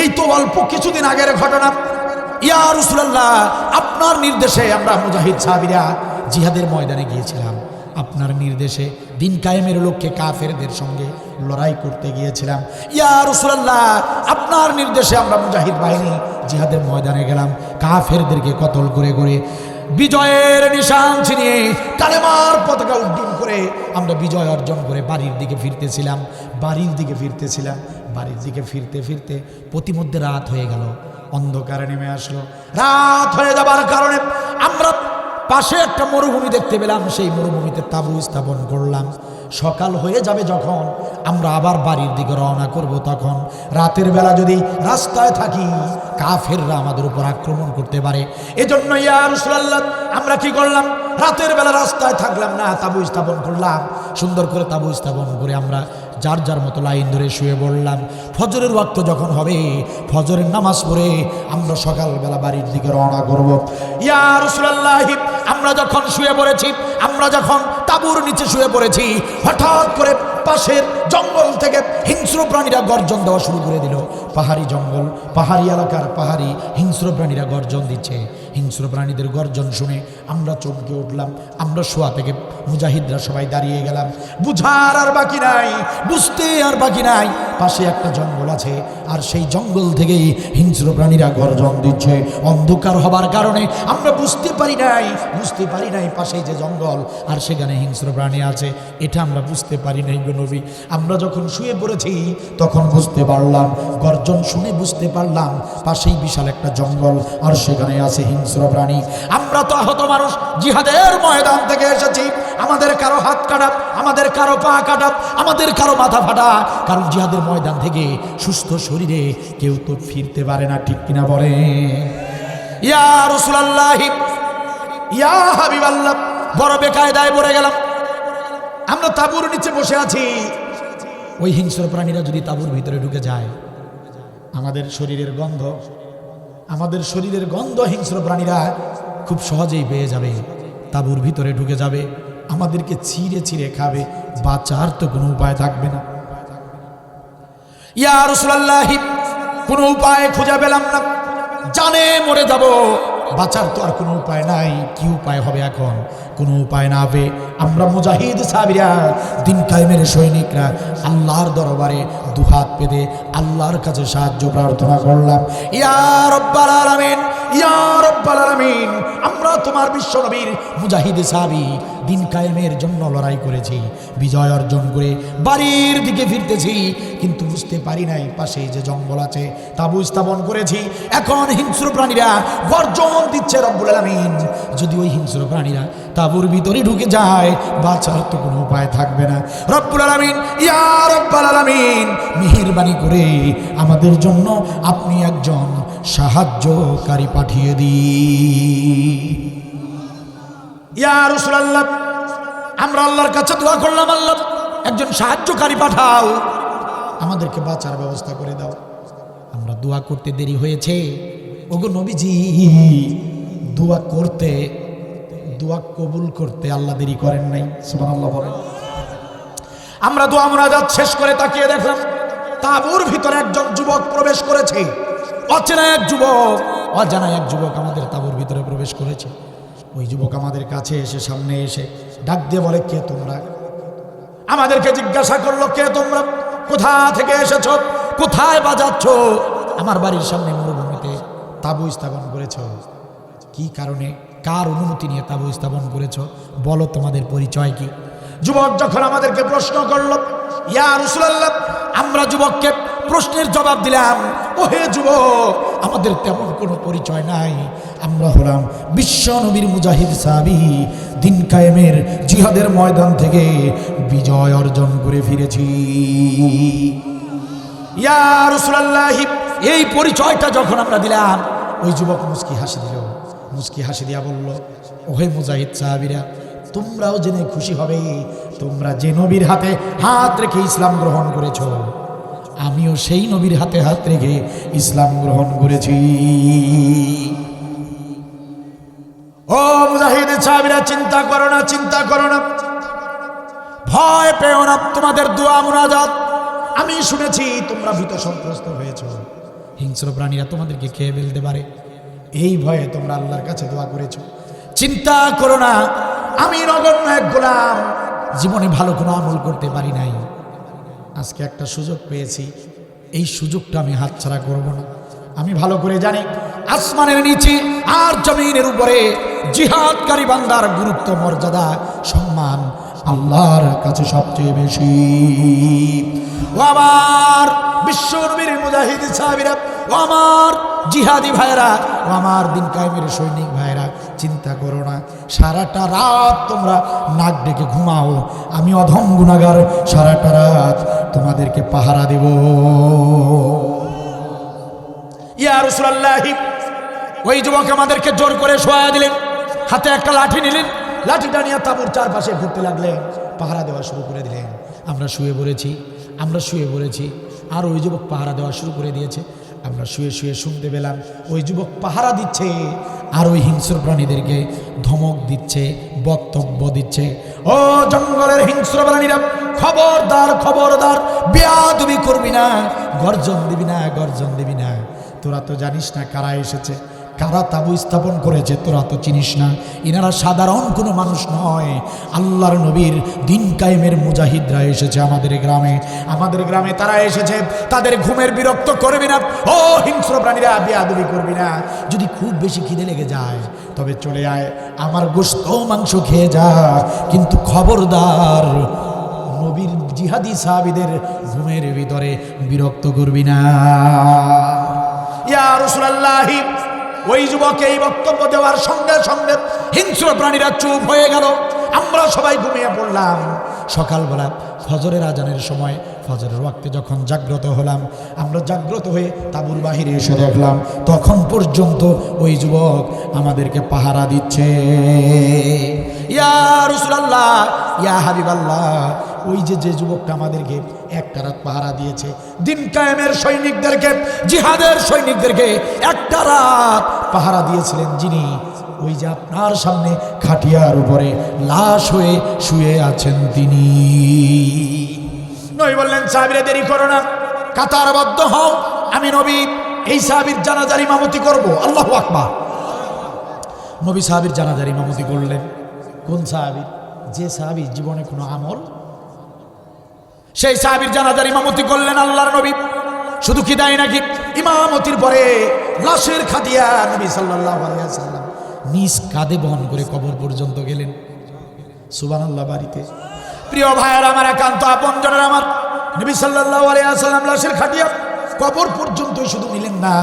এই তো অল্প কিছুদিন আগের ঘটনা। ইয়া রাসূলুল্লাহ, আপনার নির্দেশে আমরা মুজাহিদ সাহাবীরা জিহাদের ময়দানে গিয়েছিলাম। আপনার নির্দেশে দিন কায়েমের লক্ষ্যে কাফেরদের সঙ্গে লড়াই করতে গিয়েছিলাম। ইয়া রাসূলুল্লাহ, আপনার নির্দেশে আমরা মুজাহিদ বাহিনী জিহাদের ময়দানে গেলাম, কাফেরদেরকে কতল করে বিজয়ের নিশান ছিনিয়ে কালেমার পতাকা উড্ডীন করে আমরা বিজয় অর্জন করে বাড়ির দিকে ফিরতেছিলাম। বাড়ির দিকে ফিরতে প্রতিমধ্যে রাত হয়ে গেল, অন্ধকারে নেমে আসলো। রাত হয়ে যাবার কারণে আমরা পাশে একটা মরুভূমি দেখতে পেলাম, সেই মরুভূমিতে তাঁবু স্থাপন করলাম। সকাল হয়ে যাবে যখন আমরা আবার বাড়ির দিকে রওনা করব, তখন রাতের বেলা যদি রাস্তায় থাকি কাফেররা আমাদের উপর আক্রমণ করতে পারে। এজন্য ইয়া রাসূলুল্লাহ আমরা কি করলাম, রাতের বেলা রাস্তায় থাকলাম না, তাবু স্থাপন করলাম। সুন্দর করে তাবু স্থাপন করে আমরা যার যার মতো লাইন ধরে শুয়ে পড়লাম। ফজরের ওয়াক্ত যখন হবে, ফজরের নামাজ পড়ে আমরা সকালবেলা বাড়ির দিকে রওনা করব। ইয়া রাসূলুল্লাহ, আমরা যখন শুয়ে পড়েছি, আমরা যখন তাবুর নিচে শুয়ে পড়েছি, হঠাৎ করে পাশের জঙ্গল থেকে হিংস্র প্রাণীরা গর্জন দেওয়া শুরু করে দিল। পাহাড়ি জঙ্গল, পাহাড়ি এলাকার পাহাড়ি হিংস্র প্রাণীরা গর্জন দিচ্ছে। হিংস্র প্রাণীদের গর্জন শুনে আমরা চমকে উঠলাম। আমরা শোয়া থেকে মুজাহিদরা সবাই দাঁড়িয়ে গেলাম। বুঝার আর বাকি নাই, বুঝতে আর বাকি নাই, পাশে একটা জঙ্গল আছে, আর সেই জঙ্গল থেকেই হিংস্র প্রাণীরা গর্জন দিচ্ছে। অন্ধকার হবার কারণে আমরা বুঝতে পারি নাই পাশে যে জঙ্গল আর সেখানে হিংস্র প্রাণী আছে, এটা আমরা বুঝতে পারি নাই গো নবী। আমরা যখন শুয়ে পড়েছি তখন বুঝতে পারলাম, গর্জন শুনে বুঝতে পারলাম পাশেই বিশাল একটা জঙ্গল আর সেখানে আছে হিংস্র প্রাণী। আমরা তো আহত মানুষ, জিহাদের ময়দান থেকে এসেছি। আমাদের কারো হাত কাটা, আমাদের কারো পা কাটা, আমাদের কারো মাথা ফাটা, কারণ জিহাদের ময়দান থেকে সুস্থ শরীরে কেউ তো ফিরতে পারে না, ঠিক কিনা বলে? ইয়া রাসূলুল্লাহ, ইয়া হাবিবাল্লাহ, বড় বেকায়দায় পড়ে গেলাম। আমরা তাঁবুর নিচে বসে আছি, ওই হিংস্র প্রাণীরা যদি তাঁবুর ভিতরে ঢুকে যায়, আমাদের শরীরের গন্ধ হিংস্র প্রাণীরা খুব সহজেই পেয়ে যাবে, তাঁবুর ভিতরে ঢুকে যাবে, আমাদেরকে ছিঁড়ে ছিঁড়ে খাবে, বাঁচার তো কোনো উপায় থাকবে না। ইয়া রাসূলুল্লাহ, কোনো উপায় খুঁজে পেলাম না, জানে মরে যাব, বাঁচার তো আর কোনো উপায় নাই। কি উপায় হবে এখন? কোনো উপায় না পেয়ে আমরা মুজাহিদ সাহাবীরা, দিন কায়েমের সৈনিকরা আল্লাহর দরবারে দুহাত পেতে আল্লাহর কাছে সাহায্য প্রার্থনা করলাম। ইয়া রাব্বাল আলামিন, ইয়া রাব্বাল আলামিন, আমরা তোমার বিশ্ব নবীর মুজাহিদ সাহাবী, দিন কায়েমের জন্য লড়াই করেছি, বিজয় অর্জন করে বাড়ির দিকে ফিরতেছি, কিন্তু বুঝতে পারি নাই পাশে যে জঙ্গল আছে, তাবু স্থাপন করেছি, এখন হিংস্র প্রাণীরা গর্জন দিচ্ছে। রব্বুল আলামিন, যদি ওই হিংস্র প্রাণীরা তাবুর ভিতরে ঢুকে যায়, বাঁচার তো কোনো উপায় থাকবে না। রব্বুল আলামিন, ইয়া রাব্বাল আলামিন, মেহেরবানি করে আমাদের জন্য আপনি একজন সাহায্যকারী পাঠিয়ে দিন। ইয়া রাসূলুল্লাহ, আমরা আল্লাহর কাছে দোয়া করলাম, আল্লাহ একজন সাহায্যকারী পাঠাও, আমাদেরকে বাঁচার ব্যবস্থা করে দাও। আমরা দোয়া করতে দেরি হয়েছে, ওগো নবীজি, দোয়া কবুল করতে আল্লাহ দেরি করেন নাই। সুবহানাল্লাহ বলেন। আমরা দোয়া মুনাজাত শেষ করে তাকিয়ে দেখলাম তাঁবুর ভিতরে একজন যুবক প্রবেশ করেছে। অজানা এক যুবক আমাদের তাঁবুর ভিতরে প্রবেশ করেছে। ওই যুবক আমাদের কাছে এসে, সামনে এসে ডাক দিয়ে বলে, কে তোমরা? আমাদেরকে জিজ্ঞাসা করলো, কে তোমরা, কোথা থেকে এসেছ, কোথায় বাজাচ্ছ? আমার বাড়ির সামনে মরুভূমিতে তাঁবু স্থাপন করেছ, কি কারণে, কার অনুমতি নিয়ে তাঁবু স্থাপন করেছ, বলো তোমাদের পরিচয় কি? যুবক যখন আমাদেরকে প্রশ্ন করলো, ইয়া রাসূলুল্লাহ, আমরা যুবককে প্রশ্নের জবাব দিলাম, ওহে যুবক, আমাদের তেমন কোনো পরিচয় নাই, আমরা হলাম বিশ্ব নবীর মুজাহিদ সাহাবী, দিন কায়েমের জিহাদের ময়দান থেকে বিজয় অর্জন করে ফিরেছি। ইয়া রাসূলুল্লাহ, এই পরিচয়টা যখন আমরা দিলাম, ওই যুবক মুচকি হাসি দিয়া বলল, ওহে মুজাহিদ সাহাবীরা, তোমরাও জেনে খুশি হবে, তোমরা যে নবীর হাতে হাত রেখে ইসলাম গ্রহণ করেছ, আমিও সেই নবীর হাতে হাত রেখে ইসলাম গ্রহণ করেছি। ও মুজাহিদ সাহাবীরা, চিন্তা করো না, ভয় পেও না, তোমাদের দোয়া মুনাজাত আমি শুনেছি, তোমরা ভীত সন্ত্রস্ত হয়েছ, হিংস্র প্রাণীরা তোমাদেরকে খেয়ে ফেলতে পারে, এই ভয়ে তোমরা আল্লাহর কাছে দোয়া করেছ। চিন্তা করো না, আমি নগণ্য এক গোলাম, জীবনে ভালো কোনো আমল করতে পারি নাই, আজকে একটা সুযোগ পেয়েছি, এই সুযোগটা আমি হাতছাড়া করব না। আমি ভালো করে জানি আসমানের নিচে আর জমিনের উপরে জিহাদকারী বান্দার গুরুত্ব, মর্যাদা, সম্মান আল্লাহর কাছে সবচেয়ে বেশি। ও আমার বিশ্ব নবীর মুজাহিদ সাহাবীরা, ও আমার জিহাদি ভাইরা, ও আমার দিন কায়েমের সৈনিক ভাইরা, চিন্তা করো না, সারাটা রাত তোমরা নাক ডেকে ঘুমাও, আমি অধম গুনাহগার সারাটা রাত তোমাদেরকে পাহারা দেব। ইয়া রাসূলুল্লাহ, ওই যুবক আমাদেরকে জোর করে শোয়া দিলেন, হাতে একটা লাঠি নিলেন, লাঠিটা নিয়ে তাঁবুর চারপাশে ঘুরতে লাগলেন, পাহারা দেওয়া শুরু করে দিলেন। আমরা শুয়ে পড়েছি, আর ওই যুবক পাহারা দেওয়া শুরু করে দিয়েছে। আমরা শুয়ে শুয়ে শুনতে পেলাম ওই যুবক পাহারা দিচ্ছে আর ওই হিংস্র প্রাণীদেরকে ধমক দিচ্ছে, বক্তব্য দিচ্ছে। ও জঙ্গলের হিংস্র প্রাণীরা, খবরদার খবরদার, বেয়াদবি করবি না, গর্জন দিবি না। তোরা তো জানিস না কারা এসেছে, কারা তাবু স্থাপন করেছে, তোরা তো চিনিস না। ইনারা সাধারণ কোনো মানুষ নয়, আল্লাহর নবীর দিন কায়েমের মুজাহিদরা এসেছে আমাদের গ্রামে তারা এসেছে। তাদের ঘুমের বিরক্ত করবি না। ও হিংস্র প্রাণীরা, বেয়াদবি করবি না। যদি খুব বেশি খিদে লেগে যায় তবে চলে আয়, আমার গোশত মাংস খেয়ে যা, কিন্তু খবরদার নবীর জিহাদি সাহাবীদের ঘুমের ভিতরে বিরক্ত করবি না। ইয়া রাসূলুল্লাহ, ওই যুবক এই বক্তব্য দেওয়ার সঙ্গে সঙ্গে হিংস্র প্রাণীরা চুপ হয়ে গেল। আমরা সবাই ঘুমিয়ে পড়লাম। সকালবেলা ফজরের আজানের সময়, ফজরের ওয়াক্তে যখন জাগ্রত হলাম, আমরা জাগ্রত হয়ে তাঁবুর বাহিরে এসে দেখলাম তখন পর্যন্ত ওই যুবক আমাদেরকে পাহারা দিচ্ছে। ইয়া রাসূলুল্লাহ, ইয়া হাবিবাল্লাহ, ওই যে যুবকটা আমাদেরকে একটা রাত পাহারা দিয়েছে, দিন কায়েমের সৈনিকদেরকে, জিহাদের সৈনিকদেরকে একটা রাত পাহারা দিয়েছিলেন যিনি, ওই যে আপনার সামনে খাটিয়ার উপরে লাশ হয়ে শুয়ে আছেন তিনি। নবী বললেন, সাহাবীরা দেরি করো না, কাতারবদ্ধ হও, আমি নবী এই সাহাবীর জানাজার ইমামতি করব। আল্লাহু আকবার। নবী সাহাবীর জানাজার ইমামতি করলেন। কোন সাহাবী? যে সাহাবীর জীবনে কোনো আমল, সেই সাহাবীর জানাজার ইমামতি করলেন আল্লাহর নবী। শুধু কি তাই নাকি, ইমামতির পরে লাশের খাটিয়া নবী সাল্লাল্লাহু আলাইহি ওয়াসাল্লাম নিজ কাঁধে বহন করে কবর পর্যন্ত গেলেন। সুবহানাল্লাহ। বাড়িতে প্রিয় ভাইয়ের আমার, একান্ত আপনজনের আমার, নবী সাল্লাল্লাহু আলাইহি ওয়াসাল্লাম লাশের খাটিয়া কবর পর্যন্তই শুধু নিলেন না,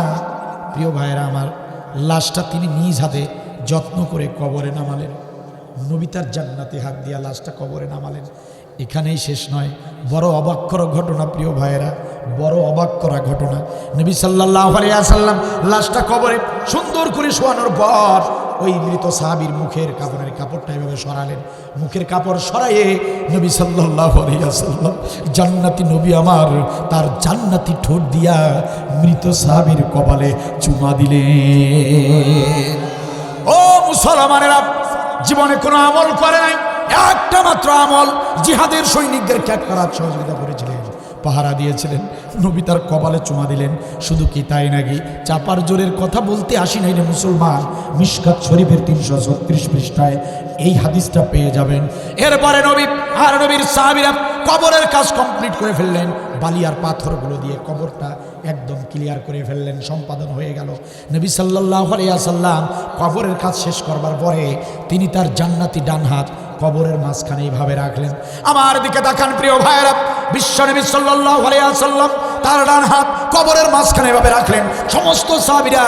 প্রিয় ভাইয়েরা আমার, লাশটা তিনি নিজ হাতে যত্ন করে কবরে নামালেন। নবী তার জান্নাতে হাত দিয়া লাশটা কবরে নামালেন। এখানেই শেষ নয়, বড় অবাক করা ঘটনা প্রিয় ভাইয়েরা, বড় অবাক করা ঘটনা। নবী সাল্লাল্লাহু আলাইহি ওয়াসাল্লাম লাশটা কবরে সুন্দর করে শোয়ানোর পর ওই মৃত সাহাবীর মুখের কাপড়ের কাপড়টা এভাবে সরালেন। মুখের কাপড় সরাইয়ে নবী সাল্লাল্লাহু আলাইহি ওয়াসাল্লাম, জান্নাতি নবী আমার, তার জান্নাতি ঠোঁট দিয়া মৃত সাহাবীর কপালে চুমা দিলেন। ও মুসলমানেরা, জীবনে কোনো আমল করে নাই, একটা মাত্র আমল, জিহাদের সৈনিকদেরকে একটা রাত সহযোগিতা করেছিলেন, পাহারা দিয়েছিলেন, নবী তার কপালে চুমা দিলেন। শুধু কি তাই নাকি, চাপার জোরের কথা বলতে আসি নাই রে মুসলমান, মিশকাত শরীফের 336 পৃষ্ঠায় এই হাদিসটা পেয়ে যাবেন। এরপরে নবী আর নবীর সাহাবীরা কবরের কাজ কমপ্লিট করে ফেললেন, বালি আর পাথরগুলো দিয়ে কবরটা একদম ক্লিয়ার করে ফেললেন, সম্পাদন হয়ে গেল। নবী সাল্লাল্লাহু আলাইহি ওয়াসাল্লাম কবরের কাজ শেষ করবার পরে তিনি তার জান্নাতি ডান হাত কবরের মাঝখানে এইভাবে রাখলেন। আমার দিকে তাকান প্রিয় ভাইয়েরা, বিশ্বনবী সাল্লাল্লাহু আলাইহি ওয়াসাল্লাম তার ডান হাত কবরের মাঝখানে এভাবে রাখলেন। সমস্ত সাহাবীরা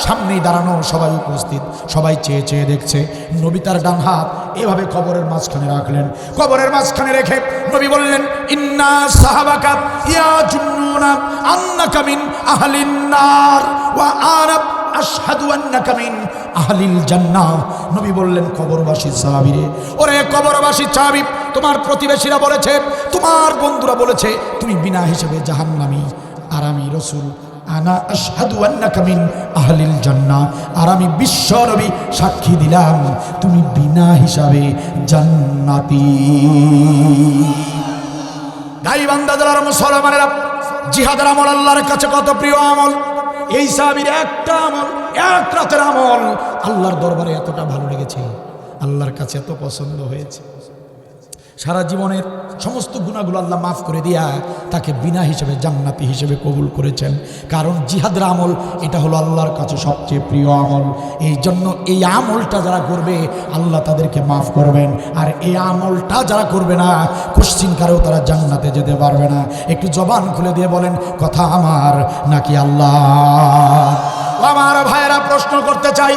সামনেই দাঁড়ানো, সবাই উপস্থিত, সবাই চেয়ে চেয়ে দেখছে। নবী তার ডান হাত এভাবে কবরের মাঝখানে রাখলেন। কবরের মাঝখানে রেখে নবী বললেন, ইন্না সাহাবাকা ইয়াজুন্নুনা আন্নাকা মিন আহলিন নার ওয়া আনা আশহাদু আন্নাকা মিন আহলিল জান্নাহ। নবী বললেন, কবরবাসী সাহাবীরে, ওরে কবরবাসী সাহাবী, তোমার প্রতিবেশীরা বলেছে, তোমার বন্ধুরা বলেছে তুমি বিনা হিসেবে জাহান্নামী, আর আমি রাসূল আনা আশহাদু আন্নাকা মিন আহলিল জান্নাহ, আর আমি বিশ্ব নবী সাক্ষী দিলাম তুমি বিনা হিসাবে জান্নাতি। গাইবান্দার মুসলমানেরা, জিহাদের আমল আল্লাহর কাছে কত প্রিয় আমল। এই সাহাবীর একটা আমল, এক রাতের আমল আল্লাহর দরবারে এতটা ভালো লেগেছে, আল্লাহর কাছে এত পছন্দ হয়েছে, সারা জীবনের সমস্ত গুনাহগুলো আল্লাহ মাফ করে দিয়া তাকে বিনা হিসেবে জান্নাতি হিসেবে কবুল করেছেন। কারণ জিহাদের আমল এটা হলো আল্লাহর কাছে সবচেয়ে প্রিয় আমল। এই জন্য এই আমলটা যারা করবে আল্লাহ তাদেরকে মাফ করবেন, আর এই আমলটা যারা করবে না কোশ্চিনকারেও তারা জান্নাতে যেতে পারবে না। একটু জবান খুলে দিয়ে বলেন, কথা আমার নাকি আল্লাহ? আমার ভাইয়েরা, প্রশ্ন করতে চাই,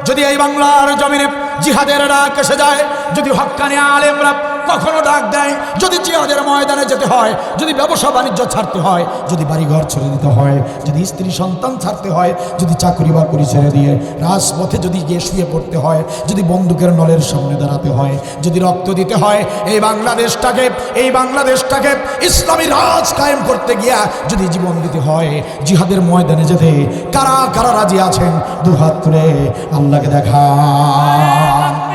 যদি এই বাংলার জমিনে জিহাদের ডাক এসে যায়, যদি হক্কানি আলেমরা কখনো ডাক দেয় যদি জিহাদের ময়দানে যেতে হয়, যদি ব্যবসা বাণিজ্য ছাড়তে হয়, যদি বাড়িঘর ছেড়ে দিতে হয়, যদি স্ত্রী সন্তান ছাড়তে হয়, যদি চাকরি বাকরি ছেড়ে দিয়ে রাজপথে যদি গিয়ে শুয়ে পড়তে হয়, যদি বন্দুকের নলের সামনে দাঁড়াতে হয়, যদি রক্ত দিতে হয়, এই বাংলাদেশটাকে ইসলামী রাজ কায়েম করতে গিয়া যদি জীবন দিতে হয়, জিহাদের ময়দানে যেতে কারা কারা রাজি আছেন দুহাত তুলে আল্লাহকে দেখান।